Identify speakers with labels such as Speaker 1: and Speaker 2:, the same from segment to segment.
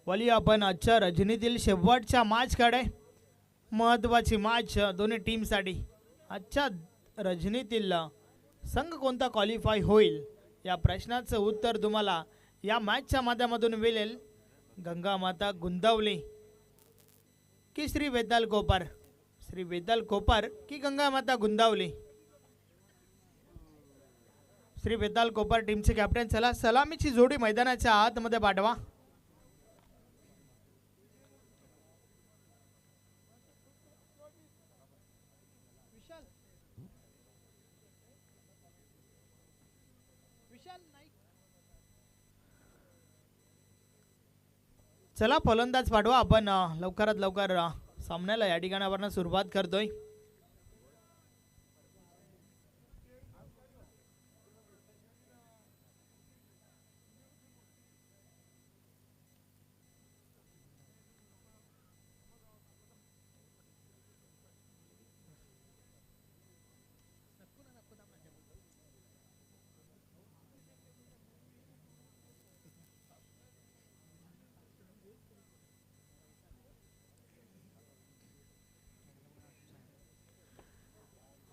Speaker 1: वली आपण आजच्या रजनीतील शेवटच्या मॅचकडे महत्त्वाची मॅच दोन्ही टीमसाठी आजच्या रजनीतील संघ कोणता क्वालिफाय होईल या प्रश्नाचं उत्तर तुम्हाला या मॅचच्या माध्यमातून मिळेल. गंगा माता गुंदावली की श्री वेताल कोपर, श्री वेताल कोपर की गंगा माता गुंदावली. श्री वेताल कोपर टीमचे कॅप्टन चला सलामीची जोडी मैदानाच्या आतमध्ये पाठवा. चला फलंदाज पाठवा. आपण लवकरात लवकर सामन्याला या ठिकाणावरून सुरुवात करतोय.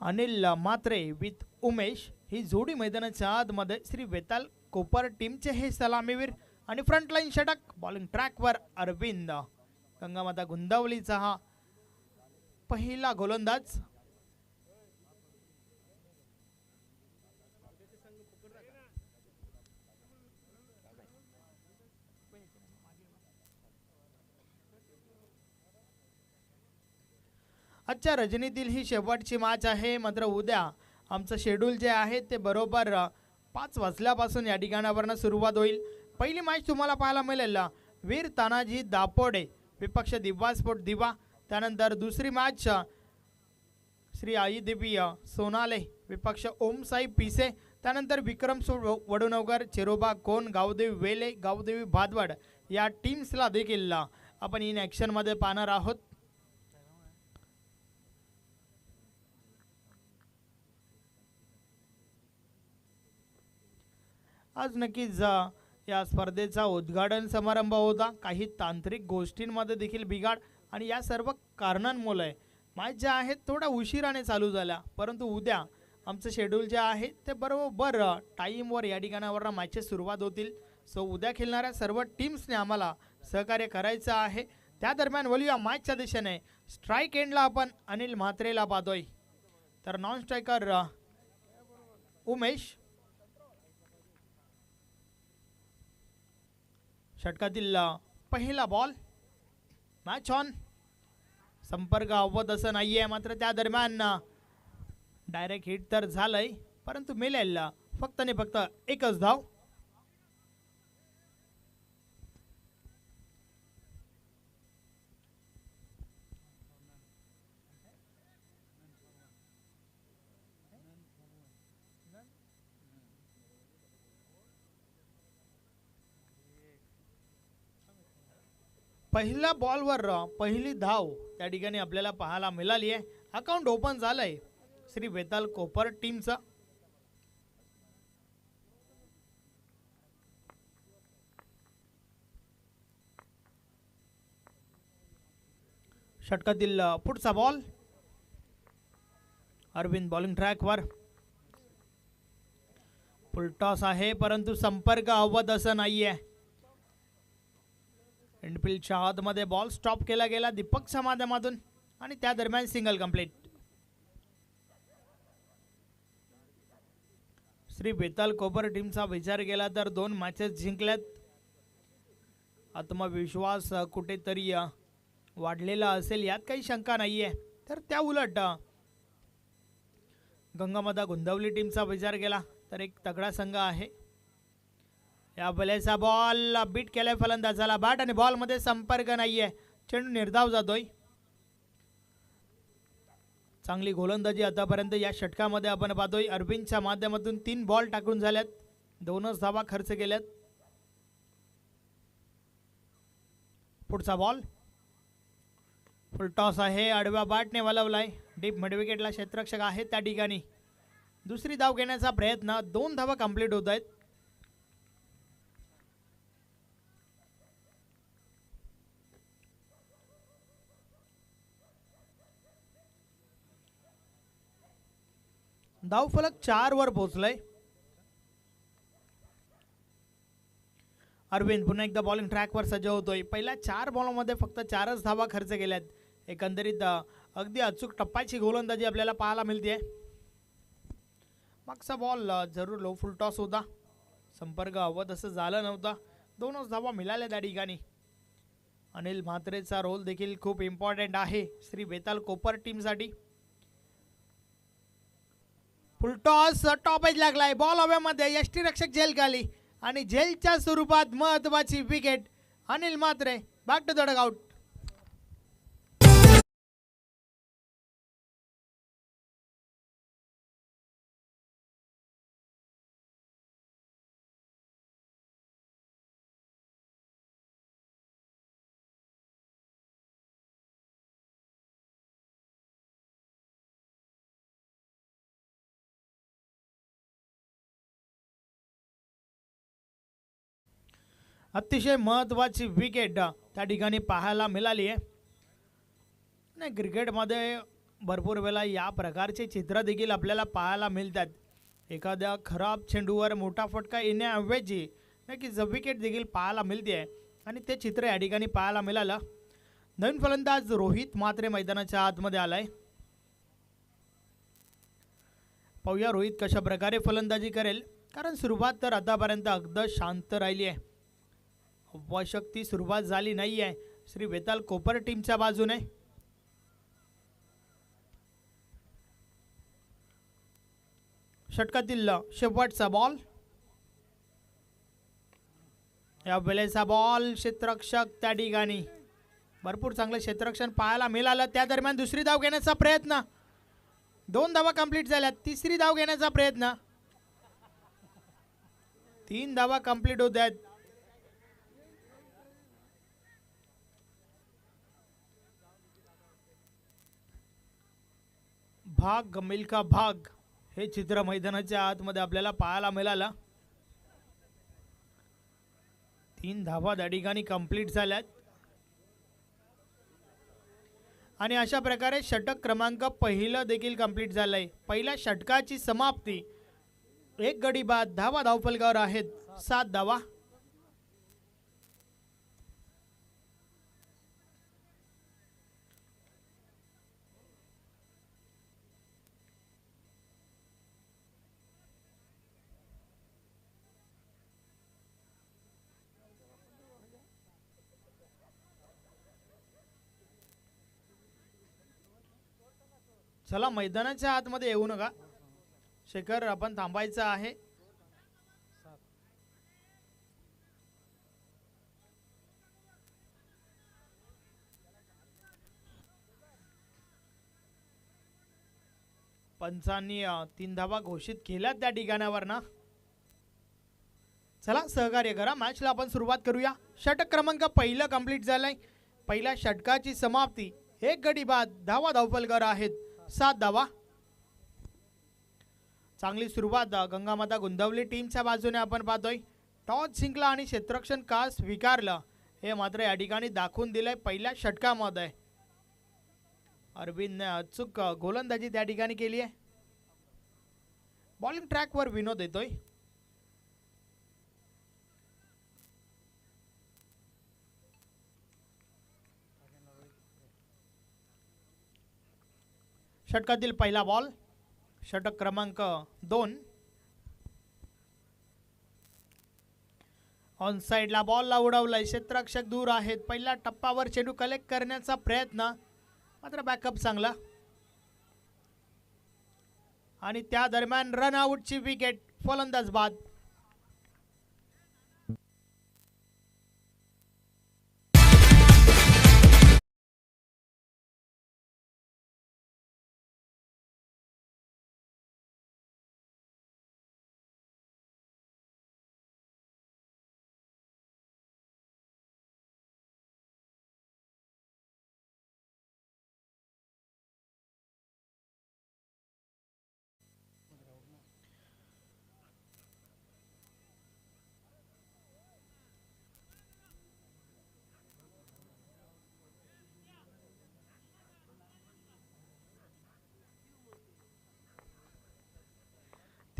Speaker 1: अनिल मात्रे विथ उमेश ही जोडी मैदानाच्या आतमध्ये श्री वेताल कोपर टीमचे हे सलामीवीर आणि फ्रंटलाईन षटक बॉलिंग ट्रॅकवर अरविंद. गंगामाता गुंदावलीचा हा पहिला गोलंदाज. आजच्या रजनीतील ही शेवटची मॅच आहे. मात्र उद्या आमचं शेड्यूल जे आहे ते बरोबर 5 वाजल्यापासून या ठिकाणावरून सुरुवात होईल. पहिली मॅच तुम्हाला पाहायला मिळेल वीर तानाजी दापोडे विपक्ष दिवा स्पोर्ट दिवा. त्यानंतर दुसरी मॅच श्री आई देवी सोनाले विपक्ष ओम साई पिसे. त्यानंतर विक्रम वडुनवकर चिरोबा कोण गावदेवी वेले गावदेवी भादवड या टीम्सला देखील आपण इन ॲक्शनमध्ये पाहणार आहोत. आज नक्कीच या स्पर्धेचा उद्घाटन समारंभ होता. काही तांत्रिक गोष्टींमध्ये देखील बिघाड आणि या सर्व कारणांमुळे मॅच ज्या आहेत थोड्या उशिराने चालू झाल्या. परंतु उद्या आमचं शेड्यूल जे आहे ते बरोबर टाईमवर या ठिकाणावर मॅचेस सुरुवात होतील. सो उद्या खेळणाऱ्या सर्व टीम्सने आम्हाला सहकार्य करायचं आहे. त्या दरम्यान वळूया मॅचच्या दिशेने. स्ट्राईक एंडला आपण अनिल म्हात्रेला पाहतोय. तर नॉन स्ट्रायकर उमेश. षटकातील पहिला बॉल. Match on. संपर्क अवत असं नाही आहे. मात्र त्या दरम्यान डायरेक्ट हिट तर झालंय परंतु मिळेल फक्त आणि फक्त एकच धाव. पहिल्या बॉलवर पहिली धाव त्या ठिकाणी आपल्याला पाहायला मिळाली आहे. अकाउंट ओपन झालंय श्री वेताल कोपर टीमचा. षटकातील पुढचा बॉल. अरविंद बॉलिंग ट्रॅकवर. फुलटॉस आहे परंतु संपर्क अवत असं नाहीये. एंडफिल्डच्या आतमध्ये बॉल स्टॉप केला गेला दीपकच्या माध्यमातून आणि त्या दरम्यान सिंगल कंप्लीट. श्री वेताल कोपर टीमचा विचार केला तर 2 मॅचेस जिंकल्यात. आत्मविश्वास कुठेतरी वाढलेला असेल यात काही शंका नाहीये. तर त्या उलट गंगामाता गुंदावली टीमचा विचार केला तर एक तगडा संघ आहे. या बलेचा बॉल बीट केलाय फलंदाजाला. बॅट आणि बॉल मध्ये संपर्क नाहीये. चेंडू निर्धाव जातोय. चांगली गोलंदाजी आतापर्यंत या षटकामध्ये आपण पाहतोय. अरविंदच्या माध्यमातून 3 बॉल टाकून झाल्यात. 2च धावा खर्च केल्यात. पुढचा बॉल. फुलटॉस आहे. आडव्या बॅटने वळवलाय. डीप मिडविकेटला क्षेत्ररक्षक आहे त्या ठिकाणी. दुसरी धाव घेण्याचा प्रयत्न. 2 धावा कंप्लीट होत आहेत. धावफलक 4 वर पोहोचलाय. अरविंद पुन्हा एकदा बॉलिंग ट्रॅकवर सज्ज होतोय. पहिल्या 4 बॉलमध्ये फक्त 4च धावा खर्च केल्यात. एकंदरीत अगदी अचूक टप्प्याची गोलंदाजी आपल्याला पाहायला मिळते. मागचा बॉल जरूर लो फुल टॉस होता. संपर्क हवं तसं झालं नव्हता. 2च धावा मिळाल्या त्या ठिकाणी. अनिल म्हात्रेचा रोल देखील खूप इम्पॉर्टंट आहे श्री बेताल कोपर टीमसाठी. फुल टॉस टॉप एज लागलाय. बॉल हवेमध्ये यष्टीरक्षक झेल खाली आणि झेलच्या स्वरूपात महत्वाची wicket. Anil Mhatre back to the dugout. अतिशय महत्वाची विकेट त्या ठिकाणी पाहायला मिळाली आहे. नाही, क्रिकेटमध्ये भरपूर वेळा या प्रकारचे चित्र देखील आपल्याला पाहायला मिळतात. एखाद्या खराब चेंडूवर मोठा फटका येण्याऐवजी नक्कीच विकेट देखील पाहायला मिळते आहे आणि ते चित्र या ठिकाणी पाहायला मिळालं. नवीन फलंदाज रोहित म्हात्रे मैदानाच्या आतमध्ये आलाय. पाहूया रोहित कशा प्रकारे फलंदाजी करेल, कारण सुरुवात तर आतापर्यंत अगदी शांत राहिली आहे. आवश्यक ती सुरुवात झाली नाही आहे श्री बेताल कोपर टीमच्या बाजूने. षटकातील शेवटचा बॉल. या वेळेचा बॉल क्षेत्ररक्षक त्या ठिकाणी भरपूर चांगलं क्षेत्ररक्षण पाहायला मिळालं. त्या दरम्यान दुसरी धाव घेण्याचा प्रयत्न. 2 धावा कंप्लीट झाल्या. तिसरी धाव घेण्याचा प्रयत्न. 3 धावा कंप्लीट होत आहेत. भाग मिल्खा भाग हे चित्र मैदानाच्या आतमध्ये आपल्याला पाहायला मिळालं. 3 धावा त्या ठिकाणी कंप्लीट झाल्यात आणि अशा प्रकारे षटक क्रमांक पहिलं देखील कंप्लीट झालंय. पहिल्या षटकाची समाप्ती. 1 गडी बाद. धावा धावफलकावर आहेत 7 धावा. चला मैदानाच्या आतमध्ये येऊ नका शेखर, आपण थांबायचं आहे. पंचांनी 3 धावा घोषित केल्या त्या ठिकाणावर ना. चला सहकार्य करा. मॅचला आपण सुरुवात करूया. षटक क्रमांक पहिलं कंप्लीट झालंय. पहिल्या षटकाची समाप्ती. 1 गडी बाद. धावा धावफलकावर आहेत 7 धावा. चांगली सुरुवात गंगामाता गोंदवली टीमच्या बाजूने आपण पाहतोय. टॉस जिंकला आणि क्षेत्ररक्षण का स्वीकारलं हे मात्र या ठिकाणी दाखवून दिलंय पहिल्या षटकामध्ये. अरविंदने अचूक गोलंदाजी त्या ठिकाणी केली आहे. बॉलिंग ट्रॅकवर विनोद येतोय. षटकातील पहिला बॉल. षटक क्रमांक 2. ऑन साइडला बॉलला उडवलाय. क्षेत्ररक्षक दूर आहेत. पहिल्या टप्प्यावर चेंडू कलेक्ट करण्याचा प्रयत्न, मात्र बॅकअप चांगला आणि त्या दरम्यान रन आउटची विकेट. फलंदाज बाद.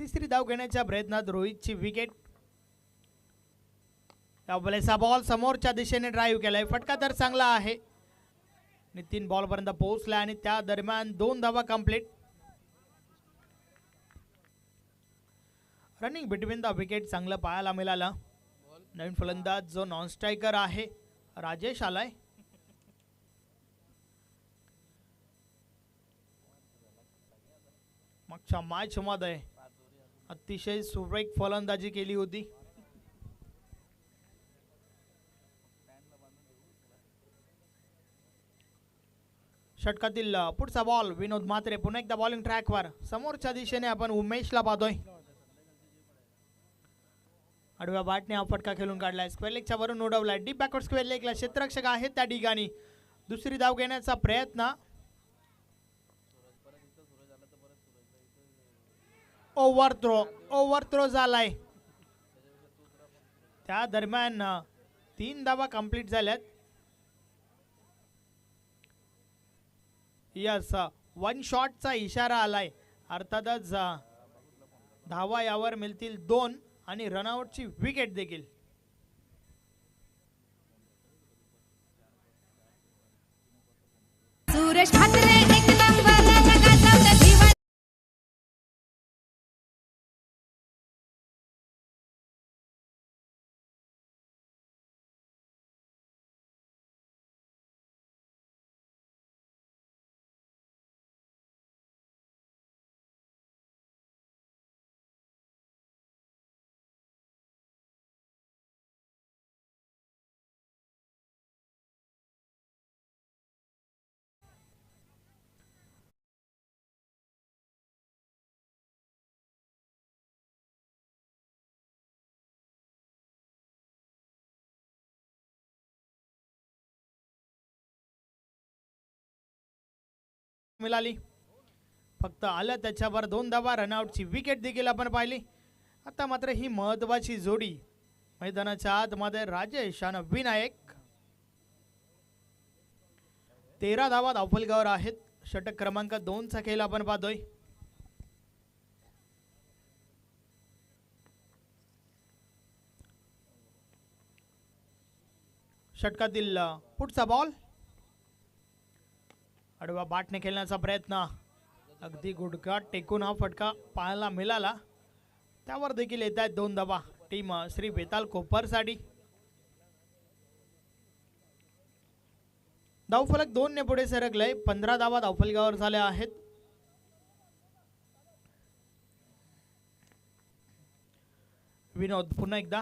Speaker 1: तिसरी धाव घेण्याच्या प्रयत्नात रोहितची विकेट. यावेळेस बॉल समोरच्या दिशेने ड्राईव्ह केलाय, फटका तर चांगला आहे, नितीन बॉल पर्यंत पोहोचला आणि त्या दरम्यान 2 धावा complete. Running between the wicket चांगलं पाहायला मिळालं. नवीन फलंदाज जो नॉन स्ट्रायकर आहे राजेश आलाय. मागच्या मॅच मध्ये अतिशय सुरेख फलंदाजी केली होती. षटकातील पुढचा बॉल विनोद म्हात्रे पुन्हा एकदा बॉलिंग ट्रॅकवर. समोरच्या दिशेने आपण उमेशला पाहतोय. आडव्या बॅटने हा फटका खेळून काढलाय, स्क्वेअर लेगच्या वरून उडवलाय. डीप बॅकवर्ड स्क्वेअर लेगला क्षेत्ररक्षक आहेत त्या ठिकाणी. दुसरी धाव घेण्याचा प्रयत्न. ओव्हर थ्रो झालाय. त्या दरम्यान 3 धावा कंप्लीट झाल्यात. यस, 1 शॉटचा इशारा आलाय. अर्थातच धावा यावर मिळतील 2 आणि रनआउटची विकेट देखील. सुरेश म्हात्रे एक नंबर मिळाली. फक्त आलं त्याच्यावर 2 धावा, रनआउटची विकेट देखील आपण पाहिली. आता मात्र ही महत्वाची जोडी मैदानाच्या आतमध्ये राजेश आणि विनायक. 13 धावा धावफलकावर आहेत. षटक क्रमांक 2 चा खेळ आपण पाहतोय. षटकातील पुढचा बॉल आडवा बॅटने खेळण्याचा प्रयत्न. अगदी गुडघा टेकून हा फटका पाहायला मिळाला. त्यावर देखील येत आहेत 2 धावा टीम श्री बेताल कोपरसाठी. धावफलक 2 ने पुढे सरकलंय. 15 धावा धावफलकावर झाल्या आहेत. विनोद पुन्हा एकदा.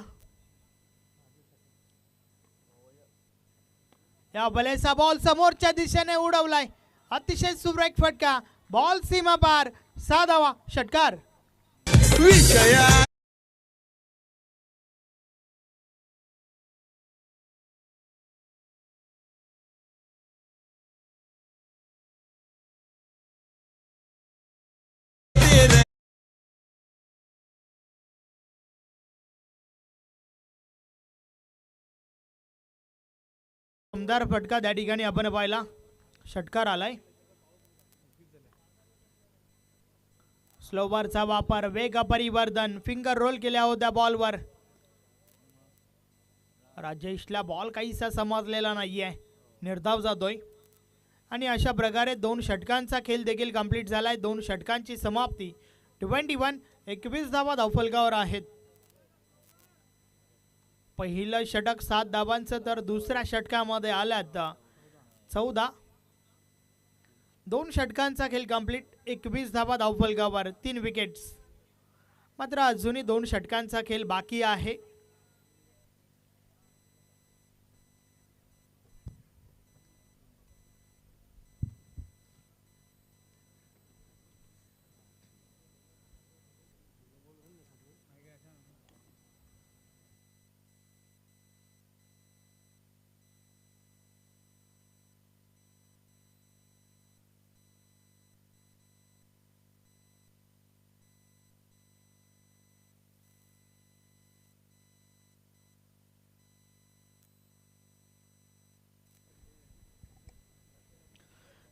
Speaker 1: या बलेचा बॉल समोरच्या दिशेने उडवलाय. अतिशय सुरेख फटका. बॉल सीमा पार. 6 धावा. षटकार. दमदार फटका त्या ठिकाणी आपण पाहिला. षटकार आलाय. स्लोवरचा वापर, वेग परिवर्तन, फिंगर रोल केल्या होत्या बॉलवर. राजेशला बॉल काहीसा समजलेला नाहीये, निर्धाव जातोय. आणि अशा प्रकारे 2 षटकांचा खेळ देखील कंप्लीट झालाय. 2 षटकांची समाप्ती. 21 21 धावा धावफलकावर आहेत. पहिलं षटक 7 धावांचं तर दुसऱ्या षटकामध्ये आल्यात 14. 2 षटकांचा खेळ कंप्लीट. 21 धावा धावफलकावर, 3 विकेट्स. मात्र अजूनही 2 षटकांचा खेळ बाकी आहे.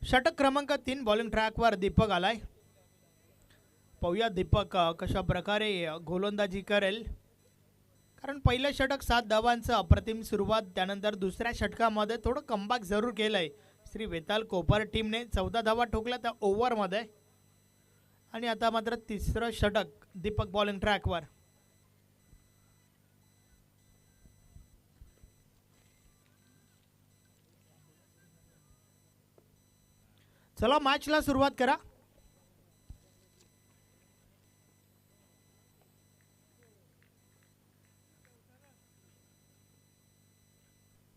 Speaker 1: षटक क्रमांक 3 बॉलिंग ट्रॅकवर दीपक आलाय. पाहूया दीपक कशा प्रकारे गोलंदाजी करेल, कारण पहिलं षटक 7 धावांचं अप्रतिम सुरुवात, त्यानंतर दुसऱ्या षटकामध्ये थोडं कमबॅक जरूर केलंय श्री वेताल कोपर टीमने. 14 धावा ठोकल्या त्या ओव्हरमध्ये. आणि आता मात्र तिसरं षटक दीपक बॉलिंग ट्रॅकवर. चला मॅचला सुरुवात करा.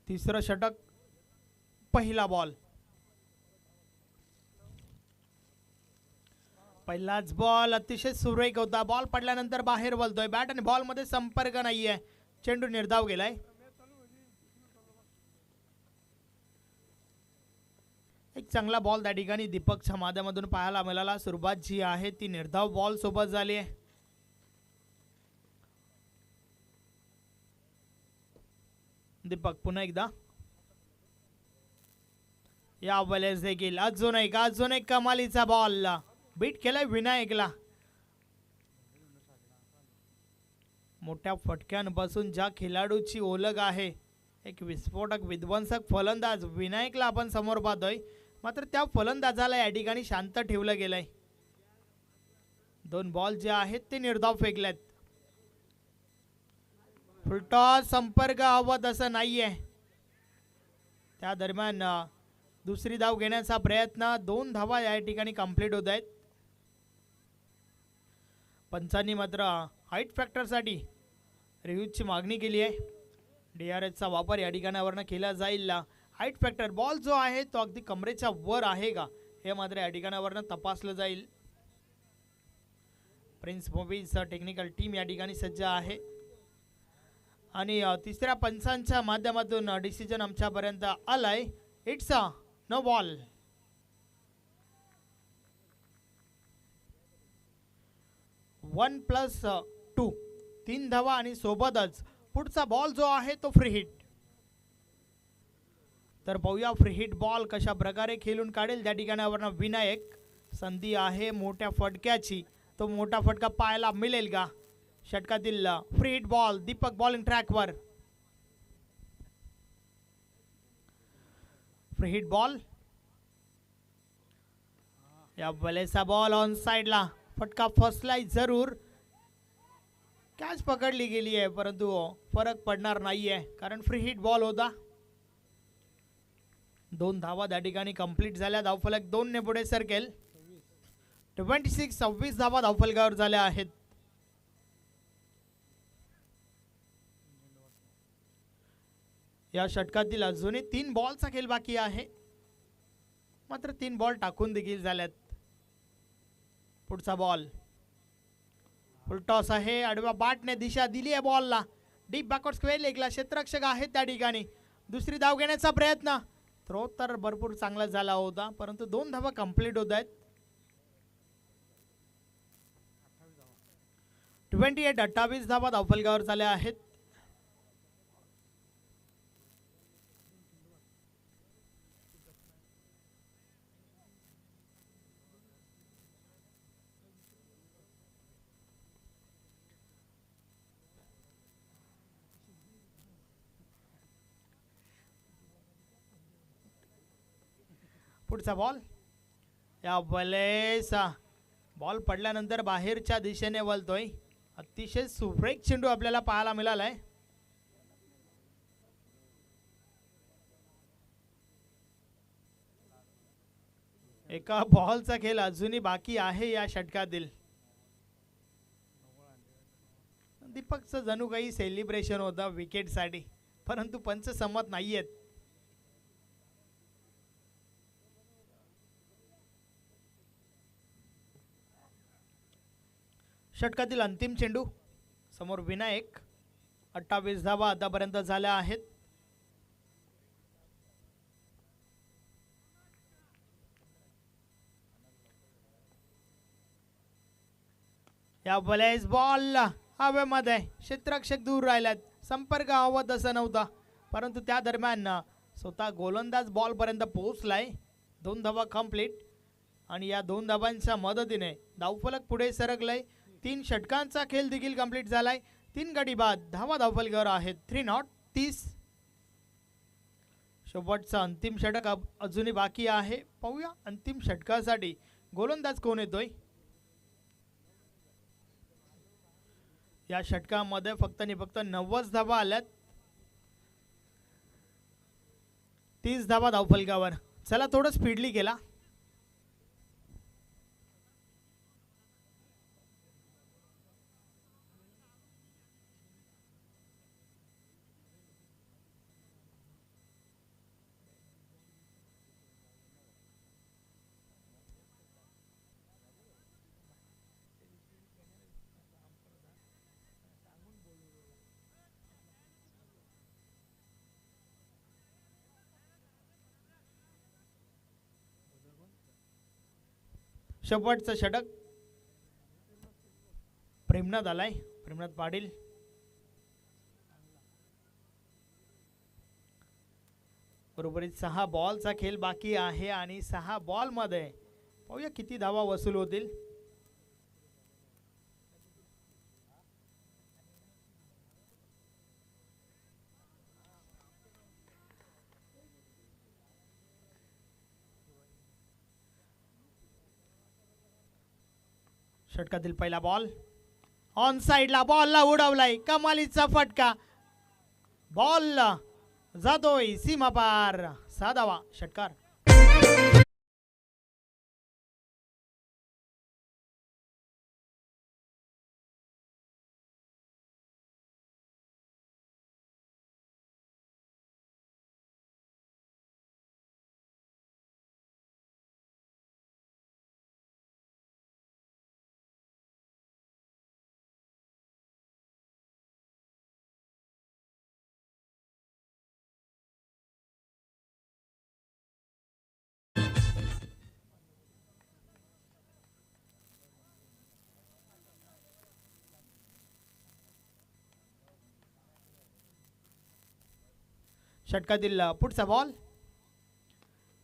Speaker 1: तिसरं षटक, पहिला बॉल. पहिलाच बॉल अतिशय सुरेख होता. बॉल पडल्यानंतर बाहेर बोलतोय. बॅट आणि बॉल मध्ये संपर्क नाहीये. चेंडू निर्धाव गेलाय. एक चांगला बॉल त्या ठिकाणी दीपकच्या माध्यमातून पाहायला मिळाला. सुरुवात जी आहे ती निर्धाव बॉल सोबत झाली आहे. दीपक पुन्हा एकदा या वेळेस देखील अजून एक कमालीचा बॉल बीट केलाय विनायकला. मोठ्या फटक्यांपासून ज्या खेळाडूची ओळख आहे, एक विस्फोटक विध्वंसक फलंदाज विनायकला आपण समोर पाहतोय. मात्र त्या फलंदाजाला या ठिकाणी शांत ठेवलं गेलंय. 2 बॉल जे आहेत ते निर्धाव फेकलेत. फुलटॉस संपर्क हवत असं नाहीये. त्या दरम्यान दुसरी धाव घेण्याचा प्रयत्न. 2 धावा या ठिकाणी कंप्लीट होत आहेत. पंचांनी मात्र हाईट फॅक्टरसाठी रिव्ह्यूची मागणी केली आहे. DRSचा वापर या ठिकाणावरनं केला जाईल. हाईट फॅक्टर बॉल जो आहे तो अगदी कमरेच्या वर आहे का हे मात्र या ठिकाणावरनं तपासलं जाईल. प्रिन्स मूव्हीज टेक्निकल टीम या ठिकाणी सज्ज आहे आणि तिसऱ्या पंचांच्या माध्यमातून डिसिजन आमच्यापर्यंत आलाय. It's a no ball. One plus 2 3 धावा आणि सोबतच पुढचा बॉल जो आहे तो फ्री हिट. तर पाहूया फ्री हिट बॉल कशा प्रकारे खेळून काढेल त्या ठिकाणावरनं विनायक. संधी आहे मोठ्या फटक्याची. तो मोठा फटका पाहायला मिळेल का? षटकातील free hit ball Deepak bowling ट्रॅकवर. Free hit ball. या वेळेचा बॉल ऑन साइडला. फटका फसलाय जरूर. कॅच पकडली गेली आहे परंतु फरक पडणार नाहीये कारण फ्री हिट बॉल होता. 2 धावा त्या ठिकाणी कंप्लीट झाल्या. धावफलक 2 ने पुढे सरकेल. 26 धावा धावफलकावर झाल्या आहेत. या षटकातील अजूनही 3 बॉलचा खेळ बाकी आहे. मात्र 3 बॉल टाकून देखील झाल्यात. पुढचा बॉल फुल टॉस आहे. आडव्या बॅटने दिशा दिली आहे बॉलला. डीप बॅकवर्ड स्क्वेअर लेगला क्षेत्ररक्षक आहेत त्या ठिकाणी. दुसरी धाव घेण्याचा प्रयत्न. थ्रो तर भरपूर चांगला झाला होता परंतु 2 धावा कंप्लीट होत आहेत. 28 धावा धावफलकावर झाल्या आहेत. पुढचा बॉल. या वेळेस बॉल पडल्यानंतर बाहेरच्या दिशेने वळतोय. अतिशय सुरेख चेंडू आपल्याला पाहायला मिळालाय. एका बॉलचा खेळ अजूनही बाकी आहे या षटकातील. दीपकचं जणू काही सेलिब्रेशन होतं विकेटसाठी परंतु पंच सहमत नाहीयेत. षटकातील अंतिम चेंडू. समोर विनायक. 28 धावा आतापर्यंत झाल्या आहेत. या वेळेस बॉल हवेमध्ये. क्षेत्ररक्षक दूर राहिल्यात. संपर्क हवत असं नव्हता परंतु त्या दरम्यान स्वतः गोलंदाज बॉल पर्यंत पोहोचलाय. 2 धावा कंप्लीट. आणि या 2 धाबांच्या मदतीने धावफलक पुढे सरकलंय. 3 षटकांचा खेळ देखील कंप्लीट झालाय. 3 गडी बाद धावा धावफलकावर आहेत. 3 नॉट 30. शेवटचं अंतिम षटक अजूनही बाकी आहे. पाहूया अंतिम षटकासाठी गोलंदाज कोण येतोय. या षटकामध्ये फक्त आणि फक्त 90 धावा आल्यात. 30 धावा धावफलकावर. चला थोडं स्पीडली केला. शेवटचं षटक प्रेमनाथ आलाय. प्रेमनाथ पाटील. बरोबरीत 6 बॉलचा खेळ बाकी आहे आणि 6 बॉल मध्ये पाहूया किती धावा वसूल होतील. षटकातील पहिला बॉल ऑन साइडला. बॉलला उडवलाय. कमालीचा फटका. बॉल जातोय सीमा पार. 6 धावा. षटकार. षटकातील पुढचा बॉल.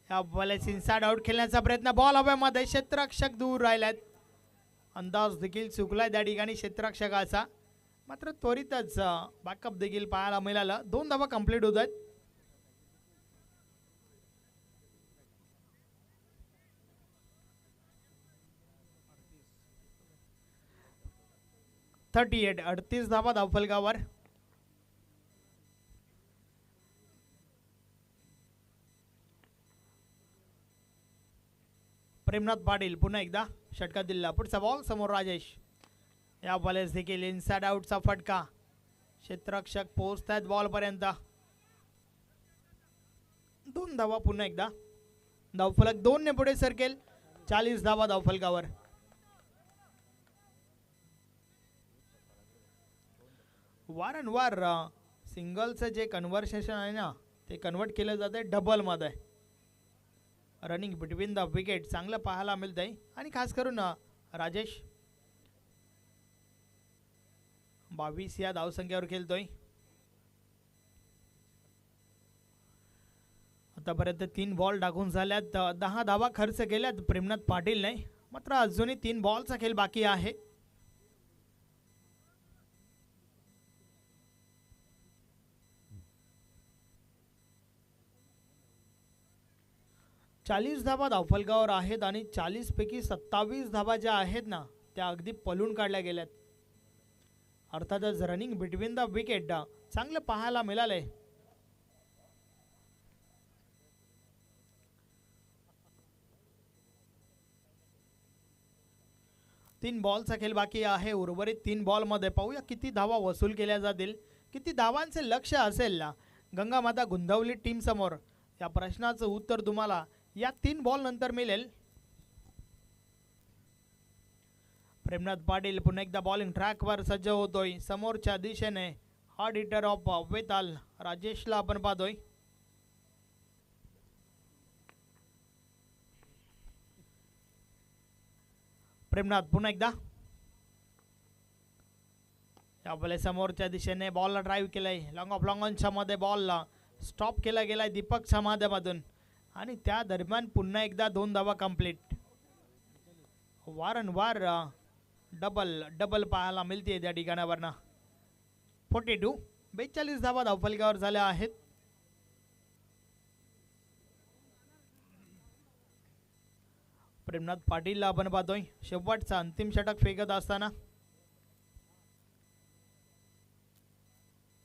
Speaker 1: या बॉलची इनसाइड आउट खेळण्याचा प्रयत्न. बॉल हवेमध्ये. क्षेत्ररक्षक दूर राहिल्यात. अंदाज देखील चुकलाय त्या ठिकाणी क्षेत्ररक्षकाचा. मात्र त्वरितच बॅकअप देखील पाहायला मिळालं. 2 धावा कंप्लीट होत आहेत. .38 38 धावा धावफलकावर. प्रेमनाथ पाटील पुन्हा एकदा षटकात दिला. पुढचा बॉल. समोर राजेश. या बॉलेस देखील इनसाइड आउटचा फटका. क्षेत्ररक्षक पोहोचतात बॉल पर्यंत. 2 धावा. पुन्हा एकदा धावफलक 2 ने पुढे सरकेल. 40 धावा धावफलकावर. वारंवार सिंगलचं जे कन्व्हर्सेशन आहे ना ते कन्वर्ट केलं जाते डबल मध्ये. रनिंग बिटवीन द विकेट चांगलं पाहायला मिळतंय. आणि खास करून राजेश 22 या धावसंख्येवर खेळतोय. आतापर्यंत 3 बॉल टाकून झाल्यात. 10 धावा खर्च केल्यात प्रेमनाथ पाटीलने. मात्र अजूनही 3 बॉलचा खेळ बाकी आहे. चाळीस धावा धावफलकावर आहेत आणि 40 पैकी 27 धावा ज्या आहेत ना त्या अगदी पलून काढल्या गेल्यात. अर्थातच रनिंग बिटवीन द विकेट चांगलं पाहायला मिळालंय. तीन बॉलचा खेळ बाकी आहे. उर्वरित 3 बॉल मध्ये पाहूया किती धावा वसूल केल्या जातील. किती धावांचे लक्ष्य असेल ना गंगामाता गुंदवली टीम समोर. या प्रश्नाचं उत्तर तुम्हाला या 3 बॉल नंतर मिळेल. प्रेमनाथ पाटील पुन्हा एकदा बॉलिंग ट्रॅकवर सज्ज होतोय. समोरच्या दिशेने हार्ड हिटर ऑफ वेताल राजेशला आपण पाहतोय. प्रेमनाथ पुन्हा एकदा या समोरच्या दिशेने बॉलला ड्राईव्ह केलाय. लॉंग ऑफ लॉंग ऑनच्या मध्ये बॉलला स्टॉप केला गेलाय दीपकच्या माध्यमातून आणि त्या दरम्यान पुन्हा एकदा 2 धावा कंप्लीट. वारंवार डबल डबल पाहायला मिळते त्या ठिकाणावरनं. 42 42 धावा धावफलकावर झाल्या आहेत. प्रेमनाथ पाटीलला आपण पाहतोय शेवटचा अंतिम षटक फेकत असताना.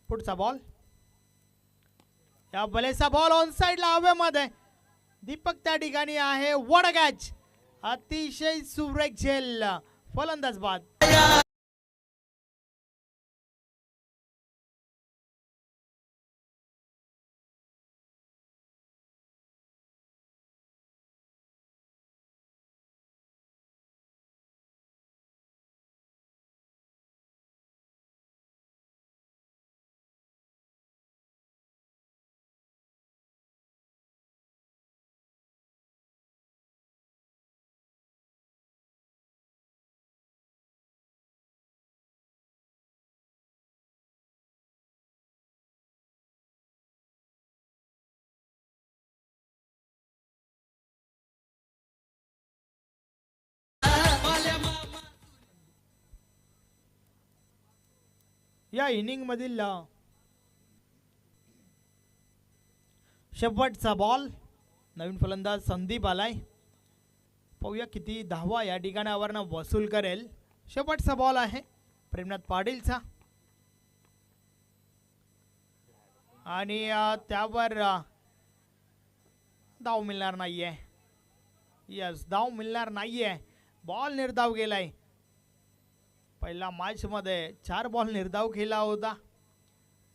Speaker 1: पुढचा बॉल, या बलेचा बॉल ऑन साइडला हवेमध्ये. दीपक त्या ठिकाणी आहे. वॉट अ कॅच, अतिशय सुरेख झेल, फलंदाज बाद. या इनिंग मधील शेवटचा बॉल, नवीन फलंदाज संदीप आलाय. पाहूया किती धावा या ठिकाणावरनं वसूल करेल. शेवटचा बॉल आहे प्रेमनाथ पाटीलचा आणि त्यावर धाव मिळणार नाहीये. यस, धाव मिळणार नाहीये. बॉल निर्धाव गेलाय. पहिला मॅच मध्ये 4 बॉल निर्धाव केला होता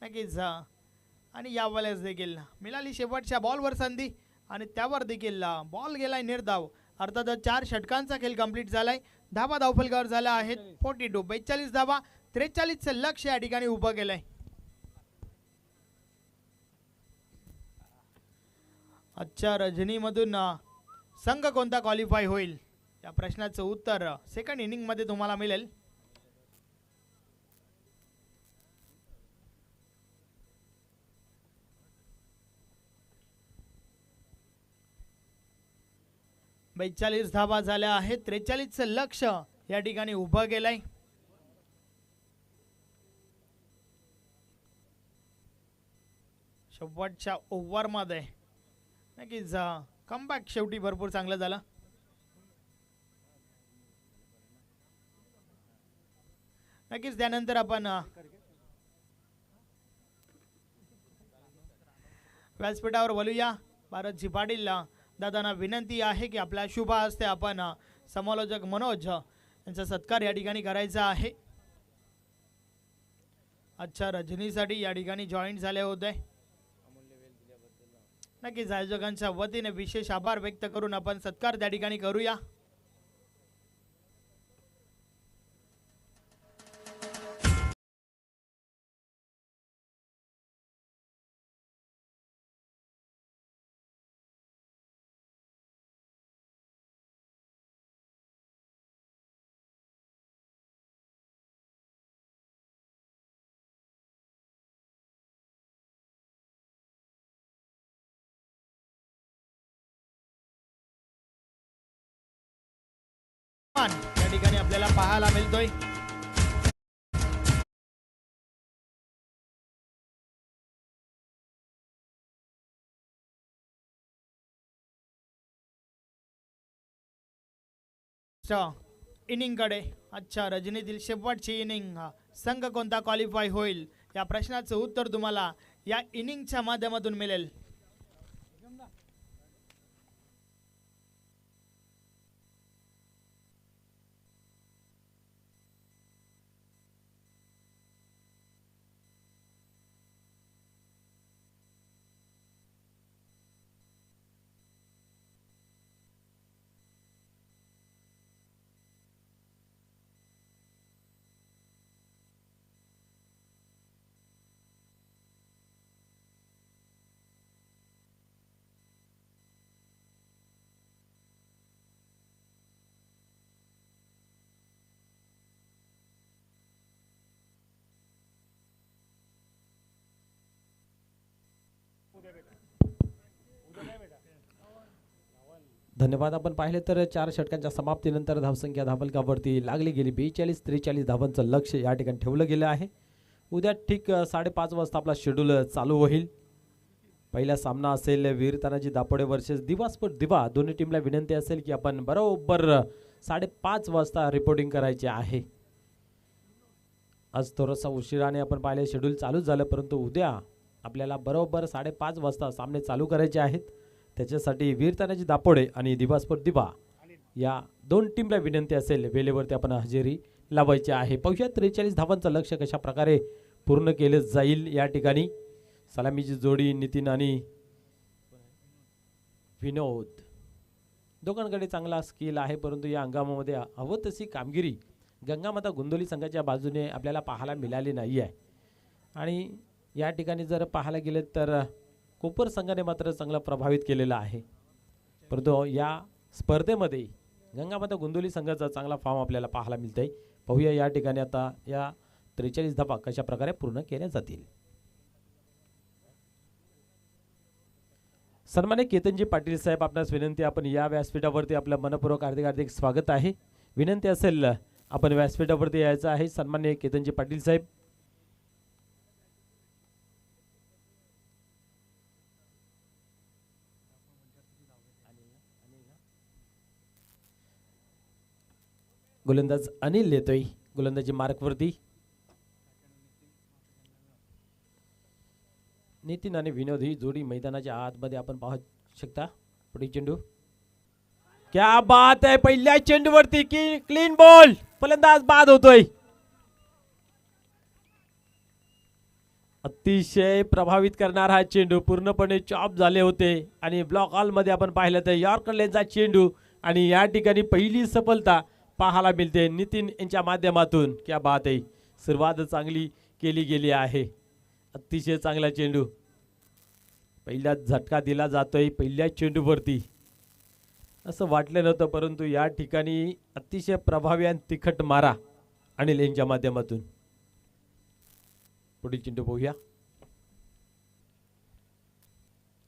Speaker 1: नक्कीच, आणि यावेळेस देखील मिळाली शेवटच्या बॉलवर संधी आणि त्यावर देखील बॉल गेलाय निर्धाव. अर्थातच 4 षटकांचा खेळ कंप्लीट झालाय. धावा धावफलकावर झाल्या आहेत 42. 42 धावा, 43चं लक्ष या ठिकाणी उभं केलंय. आजच्या रजनीमधून संघ कोणता क्वालिफाय होईल या प्रश्नाचं उत्तर सेकंड इनिंग मध्ये तुम्हाला मिळेल. बेचाळीस धावा झाल्या आहेत. 43चं लक्ष या ठिकाणी उभं केलंय. शेवटच्या ओव्हर मध्ये नक्कीच कमबॅक शेवटी भरपूर चांगलं झालं. नक्कीच त्यानंतर आपण व्यासपीठावर बोलूया. भारतजी पाटील दादांना विनंती आहे की आपल्या शुभ हस्ते आपण समालोचक मनोज यांचा सत्कार या ठिकाणी करायचा आहे. अच्छा, रजनीसाठी या ठिकाणी जॉईन झाले होते. नक्कीच आयोजकांच्या वतीने विशेष आभार व्यक्त करून आपण सत्कार त्या ठिकाणी करूया. या ठिकाणी आपल्याला पाहायला मिळतोय. इनिंग कडे. अच्छा, रजनीतील शेवटची इनिंग, संघ कोणता क्वालिफाय होईल या प्रश्नाचं उत्तर तुम्हाला या इनिंगच्या माध्यमातून मिळेल.
Speaker 2: धन्यवाद. आपण पाहिले तर 4 षटकांच्या समाप्तीनंतर धावसंख्या धावफलकावरती लागली गेली. 42-43 धावांचं लक्ष या ठिकाणी ठेवलं गेलं आहे. उद्या ठीक 5:30 वाजता आपला शेड्यूल चालू होईल. पहिला सामना असेल वीर तानाजी दापोडे वर्सेस दिवा स्पोर्ट दिवा. दोन्ही टीमला विनंती असेल की आपण बरोबर 5:30 वाजता रिपोर्टिंग करायचे आहे. आज थोडासा उशिराने आपण पाहिले शेड्यूल चालू झालं, परंतु उद्या आपल्याला बरोबर 5:30 वाजता सामने चालू करायचे आहेत. त्याच्यासाठी वीर तानाजी दापोडे आणि दिवा स्पोर्ट दिवा या दोन टीमला विनंती असेल वेळेवरती आपण हजेरी लावायची आहे. पाहूया 43 धावांचं लक्ष कशा प्रकारे पूर्ण केलं जाईल. या ठिकाणी सलामीची जोडी नितीन आणि विनोद दोघांकडे चांगला स्किल आहे, परंतु या हंगामामध्ये हवं तशी कामगिरी गंगामाता गोंदवली संघाच्या बाजूने आपल्याला पाहायला मिळाली नाही आहे. आणि या ठिकाणी जर पाहायला गेले तर कोपर संघाने मात्र चांगला प्रभावित केलेला आहे, परंतु या स्पर्धेमध्ये गंगामाता गोंदवली संघाचा चांगला फॉर्म आपल्याला पाहायला मिळतंय. पाहूया या ठिकाणी आता या 43 धावा कशा प्रकारे पूर्ण केल्या जातील. सन्माननीय केतनजी पाटील साहेब, आपणास विनंती, आपण या व्यासपीठावरती आपलं मनपूर्वक हार्दिक स्वागत आहे. विनंती असेल आपण व्यासपीठावरती यायचं आहे. सन्माननीय केतनजी पाटील साहेब. गोलंदाज अनिल येतोय गोलंदाजी मार्कवरती. नितीन आणि विनोद ही जोडी मैदानाच्या आतमध्ये आपण पाहू शकता. पुढे चेंडू, क्या बात आहे, पहिल्या चेंडूवरती की क्लीन बॉल, फलंदाज बाद होतोय. अतिशय प्रभावित करणार हा चेंडू, पूर्णपणे चॉप झाले होते आणि ब्लॉक हॉल मध्ये आपण पाहिलं तर यॉर्कर लेनचा चेंडू आणि या ठिकाणी पहिली सफलता पाहायला मिळते नितीन यांच्या माध्यमातून. क्या बात आहे, सुरुवात चांगली केली गेली आहे. अतिशय चांगला चेंडू, पहिला झटका दिला जातोय पहिल्या चेंडूवरती. असं वाटलं नव्हतं, परंतु या ठिकाणी अतिशय प्रभावी आणि तिखट मारा अनिल यांच्या माध्यमातून. पुढील चेंडू पाहूया.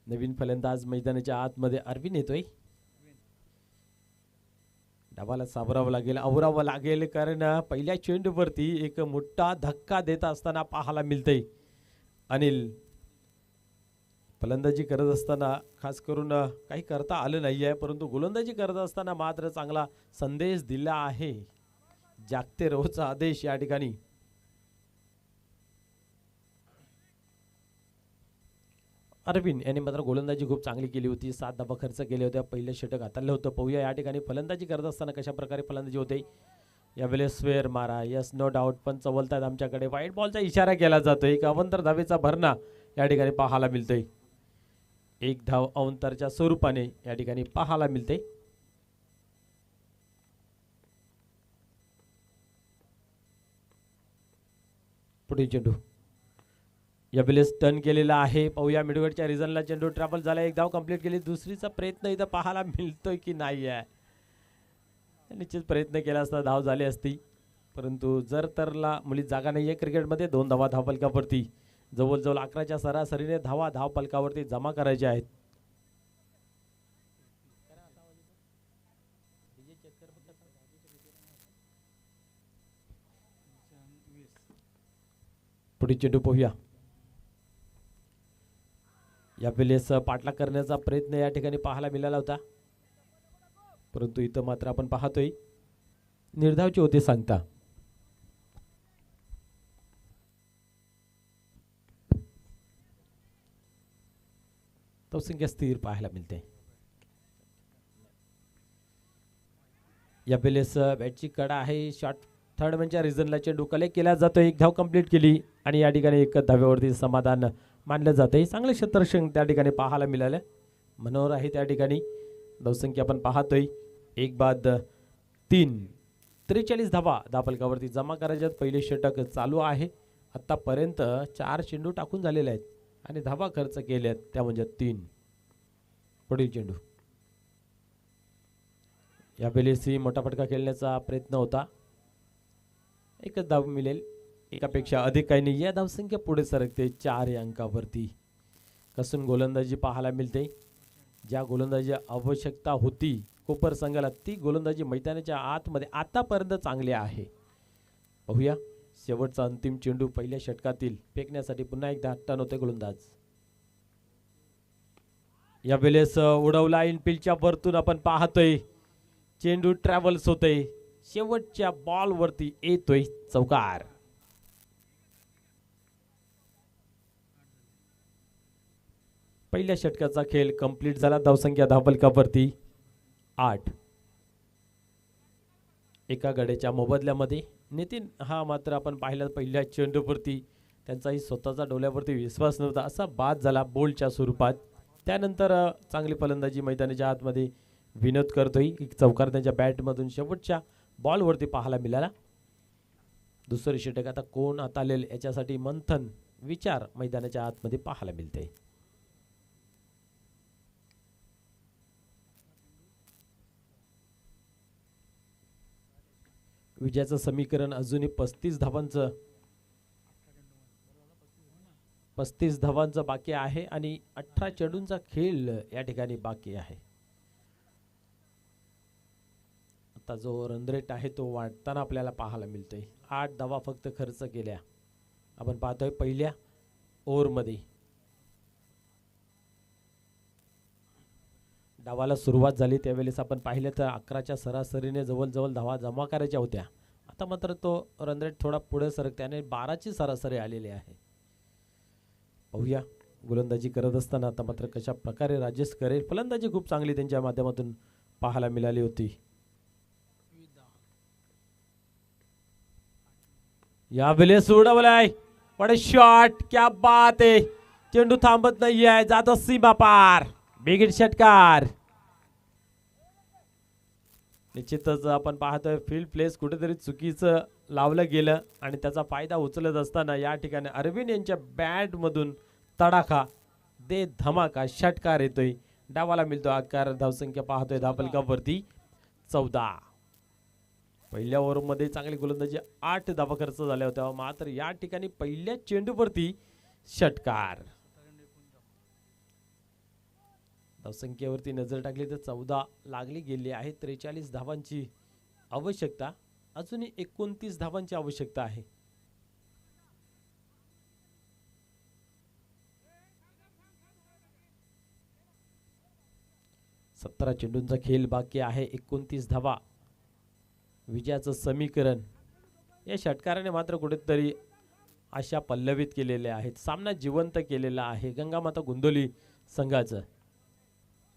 Speaker 2: नवीन फलंदाज मैदानाच्या आतमध्ये अरविंद येतोय. डावाला सावरावं लागेल, आवरावं लागेल, कारण पहिल्या चेंडूवरती एक मोठा धक्का देत असताना पाहायला मिळतंय. अनिल फलंदाजी करत असताना खास करून काही करता आलं नाही आहे, परंतु गोलंदाजी करत असताना मात्र चांगला संदेश दिला आहे. जागते रहोचा आदेश या ठिकाणी. अरविंद यांनी मात्र गोलंदाजी खूप चांगली केली होती. 7 धावा खर्च केले होते, पहिलं षटक हाताळलं होतं. पाहूया या ठिकाणी फलंदाजी करत असताना कशा प्रकारे फलंदाजी होते. यावेळेस स्वेअर मारा, यस नो डाऊट, पण चवलतात आमच्याकडे. व्हाईट बॉलचा इशारा केला जातोय. एक अवंतर धावेचा भरणा या ठिकाणी पाहायला मिळतोय. एक धाव अवंतरच्या स्वरूपाने या ठिकाणी पाहायला मिळते. पुढे चेंडू यावेळेस टर्न केलेला आहे. पाहूया मिडगडच्या रिझनला चेंडू ट्रॅव्हल झाला, एक धाव कंप्लीट केली. दुसरीचा प्रयत्न इथं पाहायला मिळतोय की नाही आहे. निश्चित प्रयत्न केला असता धाव झाली असती, परंतु जर तरला मुळीच जागा नाही आहे क्रिकेटमध्ये. 2 धावा धावफलकावरती, जवळजवळ 11च्या सरासरीने धावा धावफलकावरती जमा करायच्या आहेत. पुढे चेंडू पाहूया. यावेळेस पाठलाग करण्याचा प्रयत्न या ठिकाणी पाहायला मिळाला होता, परंतु इथं मात्र आपण पाहतोय निर्धावचे होते सांगता. तो संख्या स्थिर पाहायला मिळते. यावेळेस बॅटची कडा आहे. शॉर्ट थर्ड मॅनच्या रिझनला चेंडू कलेक्ट केला जातो. एक धाव कंप्लीट केली आणि या ठिकाणी एक धाव्यावरती समाधान मानलं जाते. चांगले क्षेत्ररक्षण त्या ठिकाणी पाहायला मिळालं. मनोहर आहे त्या ठिकाणी. धावसंख्या आपण पाहतोय 1 बाद 3, 43 धावा धावफलकावरती जमा करायच्यात. पहिले षटक चालू आहे. आतापर्यंत 4 चेंडू टाकून झालेले आहेत आणि धावा खर्च केल्यात, त्या म्हणजे 3. पुढील चेंडू यावेळेस मोठा फटका खेळण्याचा प्रयत्न होता. एकच धाव मिळेल, एकापेक्षा अधिक काही नाही. या धावसंख्या पुढे सरकते 4 अंकावरती. कसून गोलंदाजी पाहायला मिळते. ज्या गोलंदाजी आवश्यकता होती कोपर संघाला ती गोलंदाजी मैदानाच्या आतमध्ये आतापर्यंत चांगली आहे. पाहूया शेवटचा अंतिम चेंडू पहिल्या षटकातील फेकण्यासाठी पुन्हा एकदा टर्न होते गोलंदाज. या वेळेस उडवला इनफिल्डच्या वरतून आपण पाहतोय चेंडू ट्रॅव्हल्स होतोय शेवटच्या बॉल वरती येतोय चौकार. पहिल्या षटकाचा खेळ कंप्लीट झाला. धावसंख्या धावफलकावरती 8. एका गड्याच्या मोबदल्यामध्ये नितीन हा मात्र आपण पाहिला पहिल्या चेंडूवरती त्यांचाही स्वतःचा डोल्यावरती विश्वास नव्हता असा बाद झाला बोलच्या स्वरूपात. त्यानंतर चांगली फलंदाजी मैदानाच्या आतमध्ये विनोद करतोय एक चौकार त्यांच्या बॅटमधून शेवटच्या बॉलवरती पाहायला मिळाला. दुसरे षटक आता कोण हाताळेल याच्यासाठी मंथन विचार मैदानाच्या आतमध्ये पाहायला मिळते. विजयाचं समीकरण अजूनही 35 धावांचं बाकी आहे आणि 18 चेंडूंचा खेळ या ठिकाणी बाकी आहे. आता जो रन रेट आहे तो वाढताना आपल्याला पाहायला मिळतोय. 8 धावा फक्त खर्च केल्या आपण पाहतोय पहिल्या ओव्हरमध्ये. डावाला सुरुवात झाली त्यावेळेस आपण पाहिलं तर 11च्या सरासरीने जवळजवळ धावा जमा करायच्या होत्या. आता मात्र तो रन रेट थोडा पुढे सरकत्याने 12ची सरासरी आलेली आहे. पाहूया गोलंदाजी करत असताना आता मात्र कशा प्रकारे राजेश करेल. फलंदाजी खूप चांगली त्यांच्या माध्यमातून पाहायला मिळाली होती. या वेळेस उडवलाय व्हाट अ शॉट, क्या बात आहे. चेंडू थांबत नाहीये, जातो सीमा पार. बिग षटकार. निश्चितच आपण पाहतोय फील्ड प्लेस कुठेतरी चुकीचं लावलं गेलं आणि त्याचा फायदा उचलत असताना या ठिकाणी अरविंद यांच्या बॅट मधून तडाखा दे धमाका षटकार येतोय. डावाला मिळतो आकार. धावसंख्या पाहतोय धावफलकावरती 14. पहिल्या ओव्हरमध्ये चांगली गोलंदाजी 8 धावा खर्च झाल्या होत्या मात्र या ठिकाणी पहिल्या चेंडूवरती षटकार. धावसंख्येवरती नजर टाकली तर 14 लागली गेली आहे. 43 धावांची आवश्यकता, अजूनही 29 धावांची आवश्यकता आहे. सतरा चेंडूंचा खेळ बाकी आहे. 29 धावा विजयाचं समीकरण या षटकाराने मात्र कुठेतरी आशा पल्लवित केलेल्या आहेत. सामना जिवंत केलेला आहे गंगामाता गोंदवली संघाचं.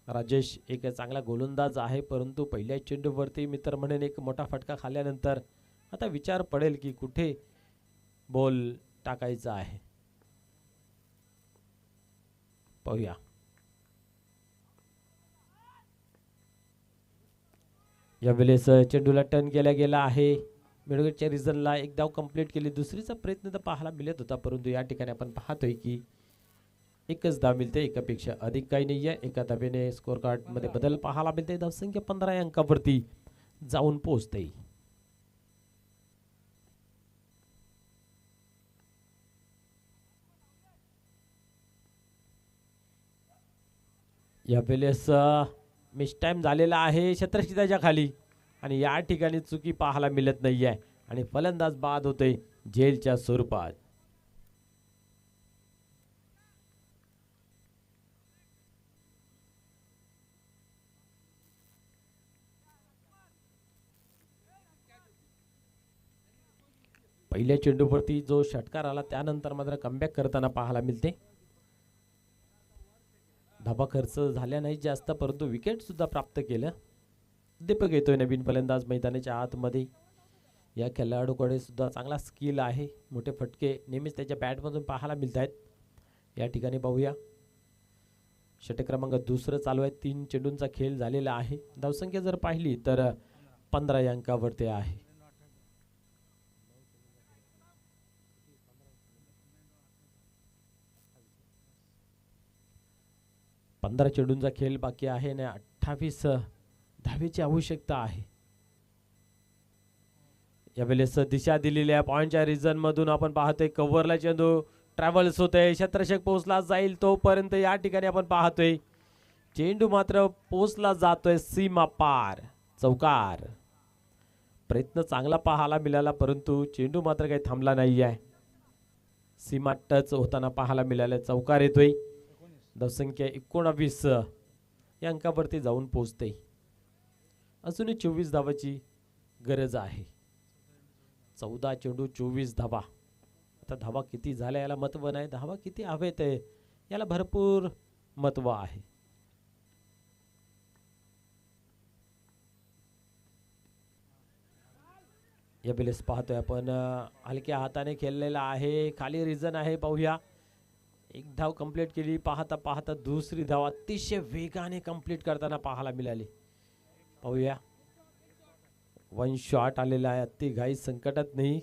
Speaker 2: राजेश एक चांगला गोलंदाज आहे परंतु पहिल्या चेंडूवरती मित्र म्हणून एक मोठा फटका खाल्ल्यानंतर आता विचार पडेल की कुठे बॉल टाकायचा आहे. पाहूया. या वेळेस चेंडूला टर्न केला गेला आहे. मिडविकेटच्या रिझनला एक धाव कंप्लीट केली. दुसरीचा प्रयत्न तर पाहायला मिळत होता परंतु या ठिकाणी आपण पाहतोय की एकच धाव मिळते. एकापेक्षा अधिक काही नाहीये. एका धावेने स्कोर कार्ड मध्ये बदल पाहायला मिळते. धावसंख्या 15 अंकावरती जाऊन पोहोचते. या वेळेस मिस टाइम झालेला आहे क्षेत्रक्षिताच्या खाली आणि या ठिकाणी चुकी पाहायला मिळत नाहीये आणि फलंदाज बाद होते जेलच्या स्वरूपात. पहिल्या चेंडूवरती जो षटकार आला त्यानंतर मात्र कमबॅक करताना पाहायला मिळते. धाबा खर्च झाल्या नाही जास्त परंतु विकेट सुद्धा प्राप्त केलं. दीपक येतोय नवीन फलंदाज मैदानाच्या आतमध्ये. या खेळाडूकडे सुद्धा चांगला स्किल आहे. मोठे फटके नेहमीच त्याच्या बॅटमधून पाहायला मिळत आहेत. या ठिकाणी पाहूया षटक क्रमांक दुसरं चालू आहे. 3 चेंडूंचा खेळ झालेला आहे. धावसंख्या जर पाहिली तर 15 अंकावरती आहे. 15 चेंडूंचा खेळ बाकी आहे आणि 28 धावेची आवश्यकता आहे. यावेळेस दिशा दिलेल्या पॉइंटच्या रिजन मधून आपण पाहतोय कव्हरला चेंडू ट्रॅव्हल्स होतोय. क्षेत्ररक्षक पोहोचला जाईल तोपर्यंत या ठिकाणी आपण पाहतोय चेंडू मात्र पोचला जातोय सीमा पार, चौकार. प्रयत्न चांगला पाहायला मिळाला, परंतु चेंडू मात्र काही थांबला नाही आहे. सीमा टच होताना पाहायला मिळालं. चौकार येतोय. धावसंख्या 19 या अंकावरती जाऊन पोहोचते. अजूनही 24 धावाची गरज आहे. 14 चेंडू 24 धावा. आता धावा किती झाल्या याला महत्व नाही, धावा किती हवेत याला भरपूर महत्व आहे. या वेळेस पाहतोय आपण हलक्या हाताने खेळलेला आहे. खाली रिझन आहे, पाहूया. एक धाव कंप्लीट केली. पाहता पाहता दुसरी धाव अतिशय वेगाने कंप्लीट करताना पाहायला मिळाली. पाहूया. वन शॉट आलेला आहे. अति घाई संकटात नाही.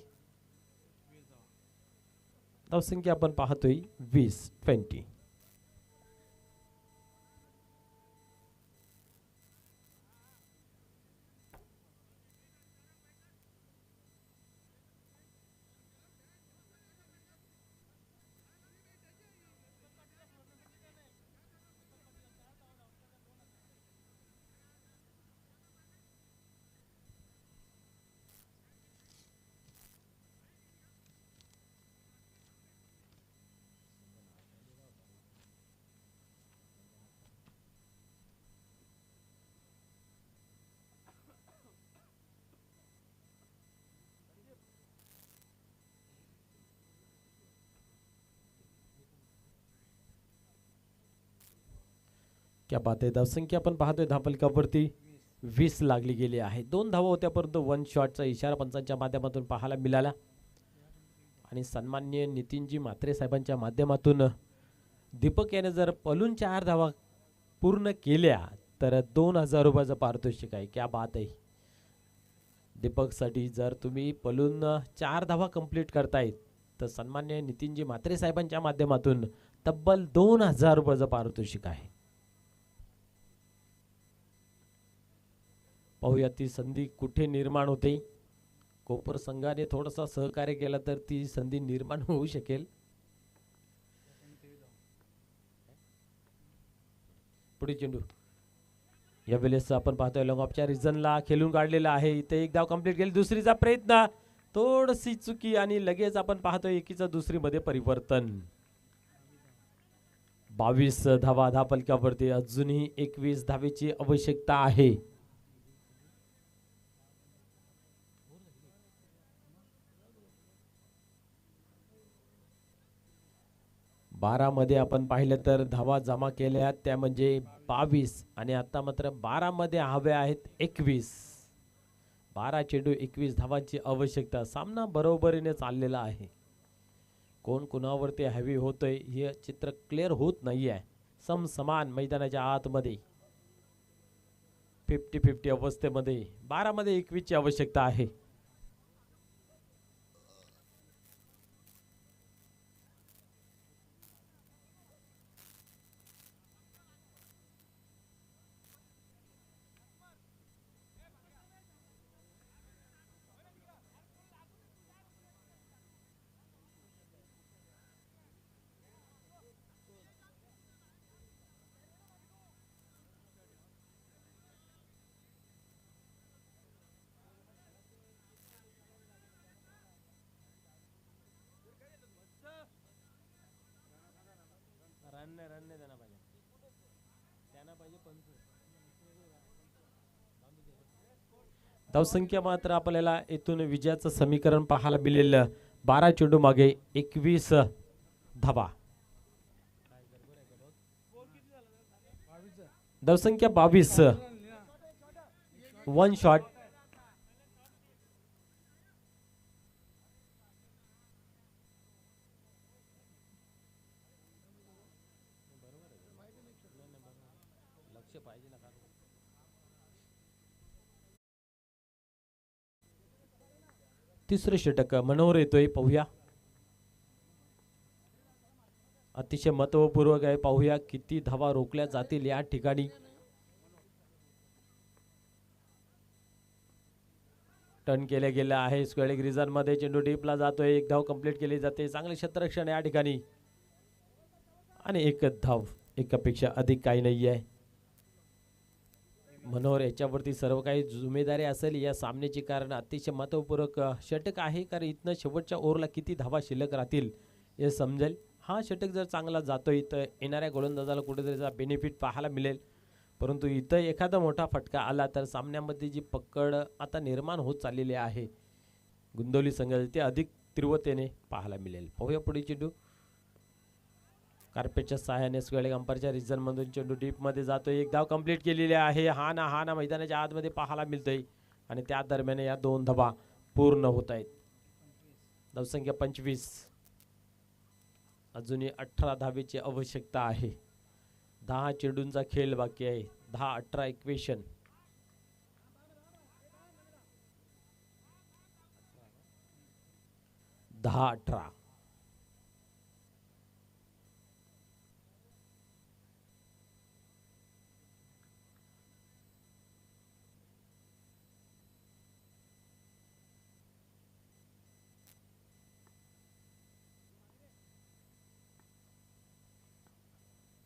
Speaker 2: धावसंख्या आपण पाहतोय 20. क्या बात आहे. धावसंख्या आपण पाहतोय धावफलकावरती 20 लागली गेली आहे. 2 धावा होत्या, परंतु वन शॉटचा इशारा पंचांच्या माध्यमातून पाहायला मिळाला. आणि सन्माननीय नितीनजी म्हात्रे साहेबांच्या माध्यमातून दीपक याने जर पलून 4 धावा पूर्ण केल्या तर 2000 रुपयाचं पारितोषिक आहे. क्या बात आहे. दीपकसाठी जर तुम्ही पलून 4 धावा कंप्लीट करतायत तर सन्माननीय नितीनजी म्हात्रे साहेबांच्या माध्यमातून तब्बल 2000 रुपयाचं पारितोषिक आहे. पाहूया ती संधी कुठे निर्माण होते. कोपर संघाने थोडासा सहकार्य केला तर ती संधी निर्माण होऊ शकेल. पुढे चेंडू या वेळेस आपण पाहतोय लॉंग ऑफच्या रिझनला खेळून काढलेला आहे. इथे एक धाव कंप्लीट केली. दुसरीचा प्रयत्न थोडीशी चुकी आणि लगेच आपण पाहतोय एकीचा दुसरी मध्ये परिवर्तन. 22 धावा धावफलकावरती. अजूनही 21 धावेची आवश्यकता आहे. बारा मध्ये आपण पाहिलं तर धावा जमा केल्या त्या म्हणजे 22 आणि आता मात्र 12 मध्ये हवे आहेत 21. 12 चेंडू 21 धावांची आवश्यकता. सामना बरोबरीने चाललेला आहे. कोण कुणावरती हॅवी होतोय हे चित्र क्लिअर होत नाहीये. समसमान मैदानाच्या आतमध्ये 50-50 अवस्थेमध्ये 12 मध्ये 21 ची आवश्यकता आहे. धावसंख्या मात्र आपल्याला इथून विजयाचं समीकरण पाहायला मिळेल. 12 चेंडू मागे 21 धावा. धावसंख्या 22. One shot. तिसरे षटक मनोहर येतोय. पाहूया. अतिशय महत्वपूर्वक आहे. पाहूया किती धावा रोखल्या जातील या ठिकाणी. टर्न केले गेले आहे. स्क्वेअर रिझन मध्ये चेंडू डीपला जातोय. एक धाव कंप्लीट केली जाते. चांगले क्षेत्ररक्षण या ठिकाणी आणि एक धाव. एकापेक्षा अधिक काही नाही आहे. मनोहर याच्यावरती सर्व काही जिम्मेदारी असेल या सामन्याची, कारण अतिशय महत्त्वपूर्ण षटक आहे. कारण इथनं शेवटच्या ओव्हरला किती धावा शिल्लक राहतील हे समजेल. हा षटक जर चांगला जातोय तर येणाऱ्या गोलंदाजाला कुठेतरी त्याचा बेनिफिट पाहायला मिळेल. परंतु इथं एखादा मोठा फटका आला तर सामन्यामध्ये जी पकड आता निर्माण होत चाललेली आहे गुंदवली संघाची ते अधिक तीव्रतेने पाहायला मिळेल. पाहूया पुढे चेंडू. कार्पेटच्या सहाय्याने स्क्वेअर अंपायरच्या रिजन मधून चेंडू डीप मध्ये जातोय. एक धाव कंप्लीट केलेली आहे. हा ना मैदानाच्या आतमध्ये पाहायला मिळतोय आणि त्या दरम्यान या 2 धावा पूर्ण होत आहेत. धावसंख्या 25. अजूनही 18 धावेची आवश्यकता आहे. 10 चेंडूंचा खेळ बाकी आहे. 10-18 इक्वेशन. 10-18.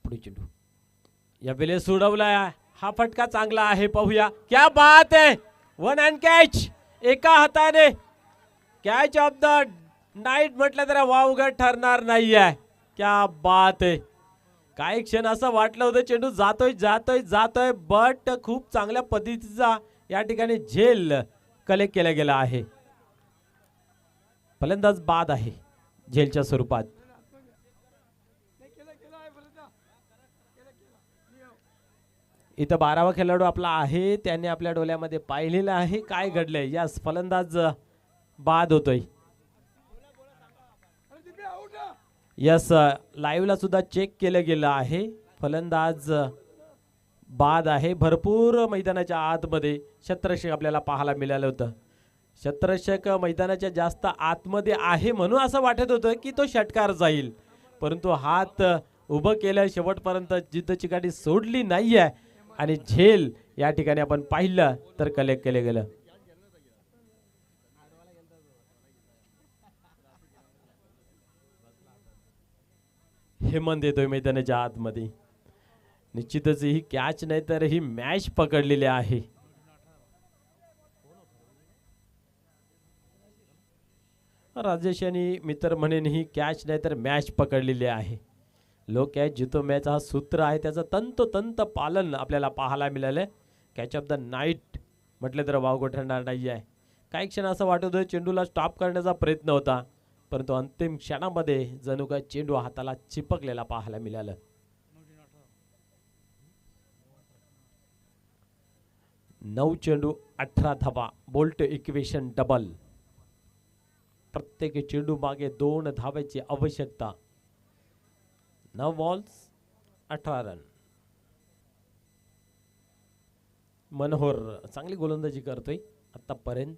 Speaker 2: पुढे चेंडू या वेळेस सोडवलाय. हा फटका चांगला आहे. पाहूया. क्या बात है. 1 हँड कॅच. एका हाताने कॅच ऑफ द नाईट म्हटलं तर वावगं ठरणार नाहीये. क्या बात आहे. काही क्षण असं वाटलं होतं चेंडू जातोय बट खूप चांगल्या पद्धतीचा या ठिकाणी झेल कलेक्ट केला गेला आहे. फलंदाज बाद आहे झेलच्या स्वरूपात. इथं 12वा खेळाडू आपला आहे. त्याने आपल्या डोळ्यामध्ये पाहिलेलं आहे काय घडलंय. यास फलंदाज बाद होतोय. यस लाईव्हला सुद्धा चेक केलं गेलं आहे. फलंदाज बाद आहे. भरपूर मैदानाच्या आतमध्ये क्षेत्ररक्षक आपल्याला पाहायला मिळालं होतं. क्षेत्ररक्षक मैदानाच्या जास्त आतमध्ये आहे म्हणून असं वाटत होतं की तो षटकार जाईल, परंतु हात उभं केलं शेवटपर्यंत जिद्द चिकाटी सोडली नाहीये आणि झेल या ठिकाणी आपण पाहिलं तर कलेक्ट केलं गेलं. हेमंत येतोय मैदानाच्या आतमध्ये. निश्चितच ही कॅच नाही तर ही मॅच पकडलेली आहे. राजेश आणि मित्र म्हणेन ही कॅच नाही तर मॅच पकडलेली आहे. लो कॅच जितो मॅच हा सूत्र आहे, त्याचं तंतोतंत पालन आपल्याला पाहायला मिळालं. कॅच ऑफ द नाईट म्हटलं तर वावगं ठरणार नाही आहे. काही क्षण असं वाटत होतं चेंडूला स्टॉप करण्याचा प्रयत्न होता, परंतु अंतिम क्षणामध्ये जणू काय चेंडू हाताला चिपकलेला पाहायला मिळालं. नऊ चेंडू 18 धावा. Bolt equation double. प्रत्येक चेंडू मागे 2 धावेची आवश्यकता. 9 बॉल्स 18 रन. मनोहर चांगली गोलंदाजी करतोय आतापर्यंत.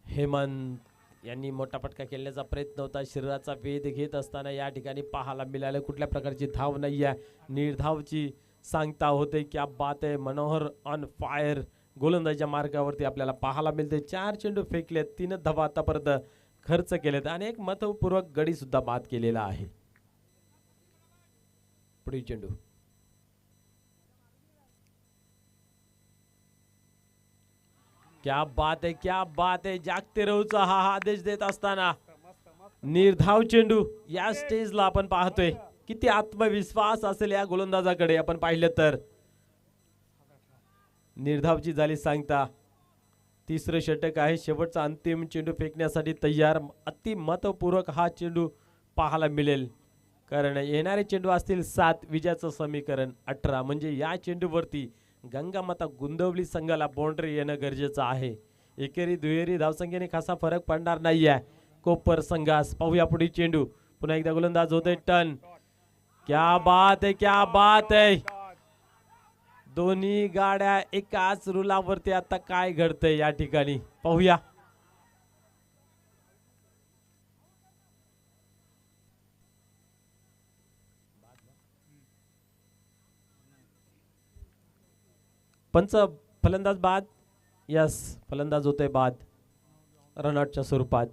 Speaker 2: हेमंत यांनी मोठा फटका खेळण्याचा प्रयत्न होता. शरीराचा वेध घेत असताना या ठिकाणी पाहायला मिळालं कुठल्या प्रकारची धाव नाही आहे. निर्धावची सांगता होते. क्या बात आहे. मनोहर ऑन फायर गोलंदाजीच्या मार्गावरती आपल्याला पाहायला मिळते. 4 चेंडू फेकले, 3 धावा आतापर्यंत खर्च केलेत आणि एक महत्वपूर्वक गडी सुद्धा बाद केलेला आहे. पुढील चेंडू. क्या बात है, क्या बात है. जागते रहूचा हा आदेश देत असताना निर्धाव चेंडू या स्टेजला आपण पाहतोय. किती आत्मविश्वास असेल या गोलंदाजाकडे आपण पाहिलं तर. निर्धावची झाली सांगता. तिसरं षटक आहे. शेवटचा अंतिम चेंडू फेकण्यासाठी तयार. अति महत्वपूर्वक हा चेंडू पाहायला मिळेल, कारण येणारे चेंडू असतील 7, विजयाचं समीकरण 18. म्हणजे या चेंडूवरती गंगामाता गुंदवली संघाला बाउंड्री येणं गरजेचं आहे. एकेरी दुहेरी धावसंख्येने खासा फरक पडणार नाहीये कोपर संघास. पाहूया पुढील चेंडू. पुन्हा एकदा गोलंदाज होतोय टर्न. क्या बात है, क्या बात है. दोन्ही गाड्या एकाच रुलावरती. आता काय घडतंय या ठिकाणी पाहूया. पंच फलंदाज बाद. यस फलंदाज होतोय बाद रनआउटच्या स्वरूपात.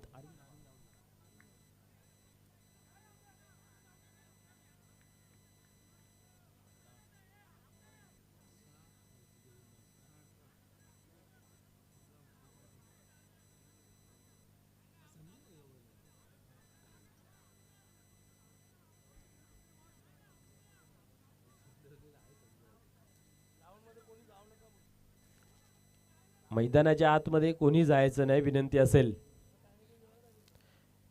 Speaker 2: मैदानाच्या आतमध्ये कोणी जायचं नाही, विनंती असेल.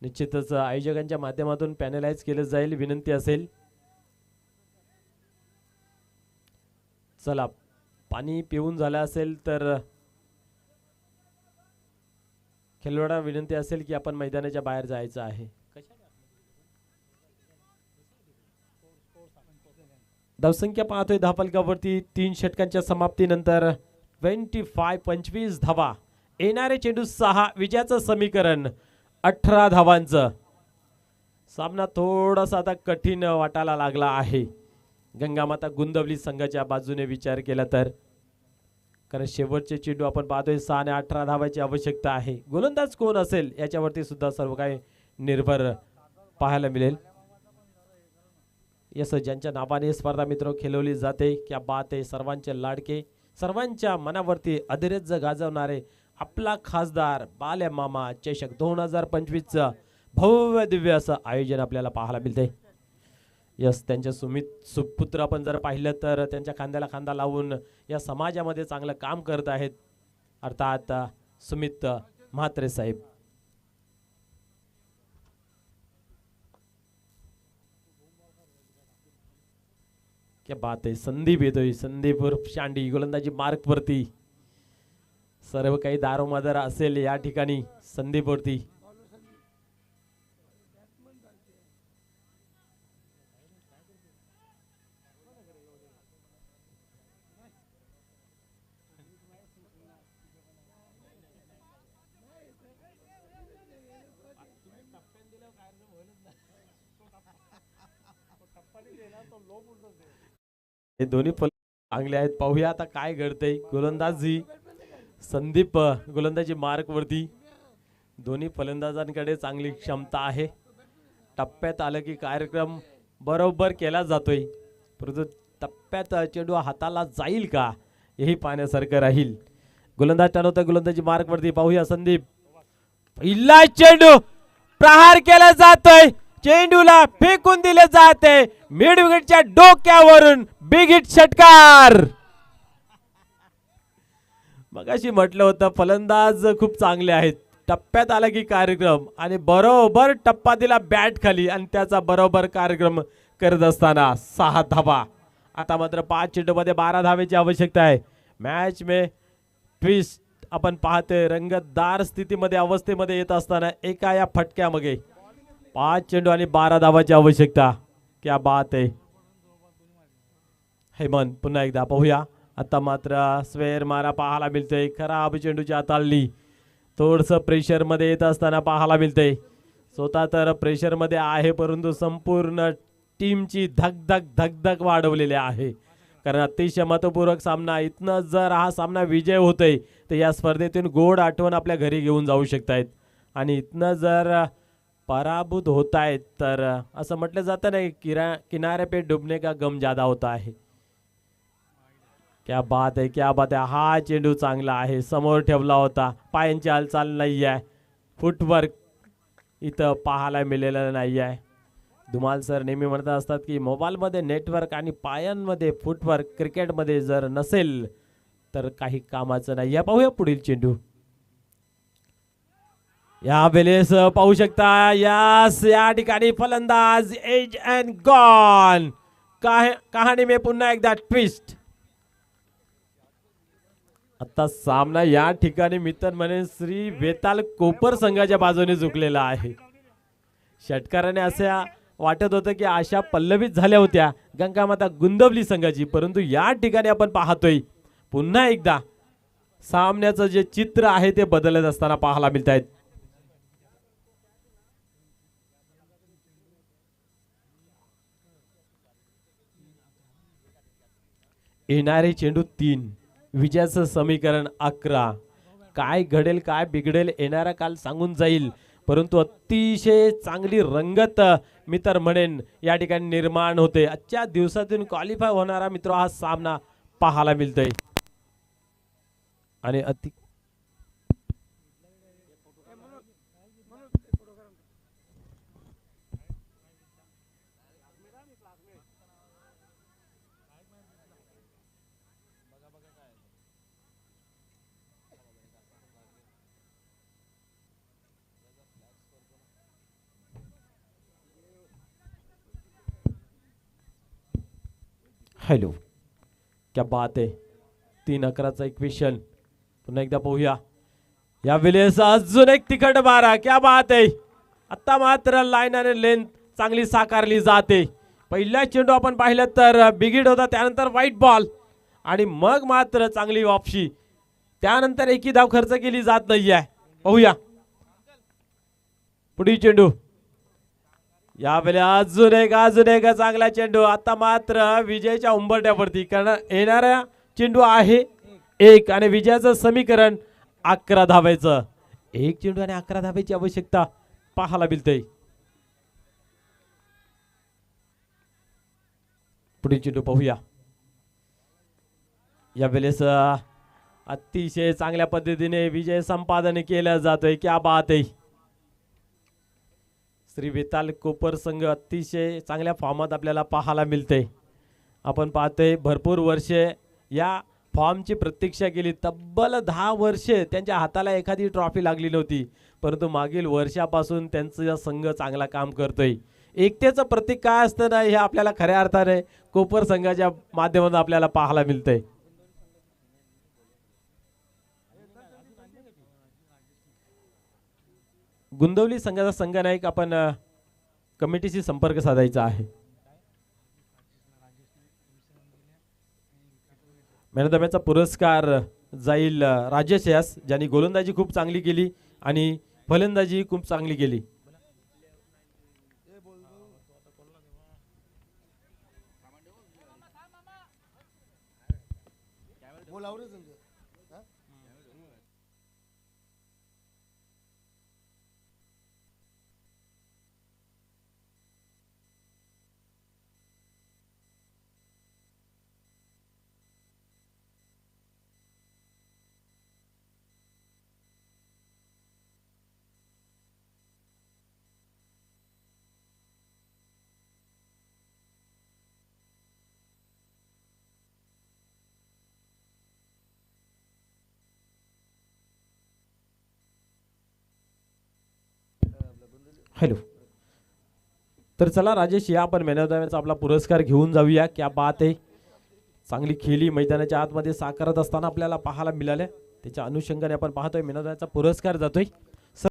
Speaker 2: निश्चितच आयोजकांच्या माध्यमातून पॅनलाइज केलं जाईल, विनंती असेल. चला, पाणी पिऊन झालं असेल तर खेळाडूंना विनंती असेल की आपण मैदानाच्या बाहेर जायचं आहे. धावसंख्या पाहतोय धावफलकावरती 3 षटकांच्या समाप्तीनंतर 25 धावा. येणारे चेंडू 6, विजयाचं समीकरण 18 धावांचं. सामना थोडासा आता कठीण वाटायला लागला आहे गंगामाता गुंदवली संघाच्या बाजूने विचार केला तर, कारण शेवटचे चेंडू आपण पाहतोय 6 आणि 18 धावाची आवश्यकता आहे. गोलंदाज कोण असेल याच्यावरती सुद्धा सर्व काही निर्भर पाहायला मिळेल. यस, ज्यांच्या नावाने स्पर्धा मित्र खेळवली जाते, क्या बात आहे. सर्वांचे लाडके, सर्वांच्या मनावरती अधिराज्य गाजवणारे आपला खासदार बाल्या मामा चषक 2025चं भव्य दिव्य असं आयोजन आपल्याला पाहायला मिळते. यस, त्यांच्या सुपुत्र आपण जर पाहिलं तर त्यांच्या खांद्याला खांदा लावून या समाजामध्ये चांगलं काम करत आहेत, अर्थात सुमित म्हात्रे साहेब. क्या बात आहे. संदीप येतोय, संदीप उर्फ शांडी गोलंदाजी मार्क वरती. सर्व काही दारोमदार असेल या ठिकाणी संदीप वरती. हे दोन्ही चांगले आहेत. पाहूया आता काय घडतंय. गोलंदाजी संदीप गोलंदाजी मार्क वरती. दोन्ही फलंदाजांकडे चांगली क्षमता आहे. टप्प्यात आलं की कार्यक्रम बरोबर केला जातोय, परंतु टप्प्यात चेंडू हाताला जाईल का हेही पाहण्यासारखं राहील. गोलंदाज टर्न गोलंदाजी मार्क वरती. पाहूया संदीप. पहिला चेंडू प्रहार केला जातोय, चेंडूला फेकून दिले जाते मिड विकेटच्या डोक्यावरून. बिग हिट षटकार. मगाशी म्हटलं होतं फलंदाज खूप चांगले आहेत. टप्प्यात आला की कार्यक्रम, आणि बरोबर टप्पा दिला बॅट खाली आणि त्याचा बरोबर कार्यक्रम करत असताना 6 धावा. आता मात्र 5 चेंडूमध्ये 12 धावेची आवश्यकता आहे. मॅच में ट्विस्ट आपण पाहतोय. रंगतदार स्थितीमध्ये अवस्थेमध्ये येत असताना एका या फटक्यामध्ये 5 चेंडू आणि 12 धावाची आवश्यकता. क्या बात आहे. हेमंत पुन्हा एकदा पाहूया. आता मात्र स्वेर मारा पाहायला मिळतोय. खराब चेंडूची हाताळली, थोडस प्रेशर मध्ये येत असताना पाहायला मिळतंय. स्वतः तर प्रेशर मध्ये आहे, परंतु संपूर्ण टीमची धगधग धगधग वाढवलेली आहे, कारण अतिशय महत्वपूर्ण सामना. इथनं जर हा सामना विजय होतोय तर या स्पर्धेतून गोड आठवण आपल्या घरी घेऊन जाऊ शकतायत, आणि इथनं जर पराभूत होत आहेत तर असं म्हटलं जातं नाही, किनारे पे डुबने का गम ज्यादा होता है. क्या बात आहे, क्या बात आहे. हा चेंडू चांगला आहे, समोर ठेवला होता, पायांची हालचाल नाही आहे, फुटवर्क इथं पाहायला मिळालेलं नाही आहे. धुमाल सर नेहमी म्हणत असतात की मोबाईलमध्ये नेटवर्क आणि पायांमध्ये फुटवर्क क्रिकेटमध्ये जर नसेल तर काही कामाचं नाही. या पाहूया पुढील चेंडू. या वेळेस पाहू शकता या ठिकाणी फलंदाज एज अँड गॉन. कहाणी में पुन्हा एकदा ट्विस्ट. आता सामना या ठिकाणी मित्र म्हणे श्री वेताल कोपर संघाच्या बाजूने झुकलेला आहे. षटकाराने असे वाटत होतं की आशा पल्लवित झाल्या होत्या गंगामाता गुंदवली संघाची, परंतु या ठिकाणी आपण पाहतोय पुन्हा एकदा सामन्याचं जे चित्र आहे ते बदलत असताना पाहायला मिळत आहेत. येणारे चेंडू 3, विजयाचं समीकरण 11. काय घडेल काय बिघडेल येणारा काल सांगून जाईल, परंतु अतिशय चांगली रंगत मी तर म्हणेन या ठिकाणी निर्माण होते. आजच्या दिवसातून क्वालिफाय होणारा मित्र हा सामना पाहायला मिळतोय. आणि हॅलो, क्या बात आहे. 3-11चा इक्वेशन पुन्हा एकदा पाहूया. या वेळेस अजून एक तिखट मारा. क्या बात आहे. आता मात्र लाईन आणि लेंथ चांगली साकारली जाते. पहिला चेंडू आपण पाहिलं तर बिगिड होता, त्यानंतर व्हाईट बॉल आणि मग मात्र चांगली वापशी. त्यानंतर एकही धाव खर्च केली जात नाहीये. पाहूया पुढील चेंडू. यावेळी अजून एक चांगला चेंडू. आता मात्र विजयाच्या उंबरठ्यावरती, कारण येणारा चेंडू आहे 1 आणि विजयाचं समीकरण 11 धावायचं. 1 चेंडू आणि 11 धावायची आवश्यकता पाहायला मिळते. पुढील चेंडू पाहूया. यावेळेस अतिशय चांगल्या पद्धतीने विजय संपादन केला जातोय. क्या बात आहे. श्री वेताल कोपर संघ अतिशय चांगल्या फॉर्मात आपल्याला पाहायला मिळते. आपण पाहतोय भरपूर वर्षे या फॉर्मची प्रतीक्षा केली. तब्बल 10 वर्षे त्यांच्या हाताला एखादी ट्रॉफी लागली नव्हती, परंतु मागील वर्षापासून त्यांचा संघ चांगला काम करतोय. एकतेचं प्रतीक काय असतं ना, हे आपल्याला खऱ्या अर्थाने कोपर संघाच्या माध्यमातून आपल्याला पाहायला मिळतंय. गुंदवली संघाचा संघनायक आपण कमिटीशी संपर्क साधायचा आहे. मॅन ऑफ द मॅचचा पुरस्कार जाईल राजेश यास, ज्यांनी गोलंदाजी खूप चांगली केली आणि फलंदाजी खूप चांगली केली. हॅलो, तर चला राजेश, या आपण मॅन ऑफ द मॅचचा आपला पुरस्कार घेऊन जाऊया. क्या बात आहे. चांगली खेळी मैदानाच्या आतमध्ये साकारत असताना आपल्याला पाहायला मिळाल्या. त्याच्या अनुषंगाने आपण पाहतोय मॅन ऑफ द मॅचचा पुरस्कार जातोय.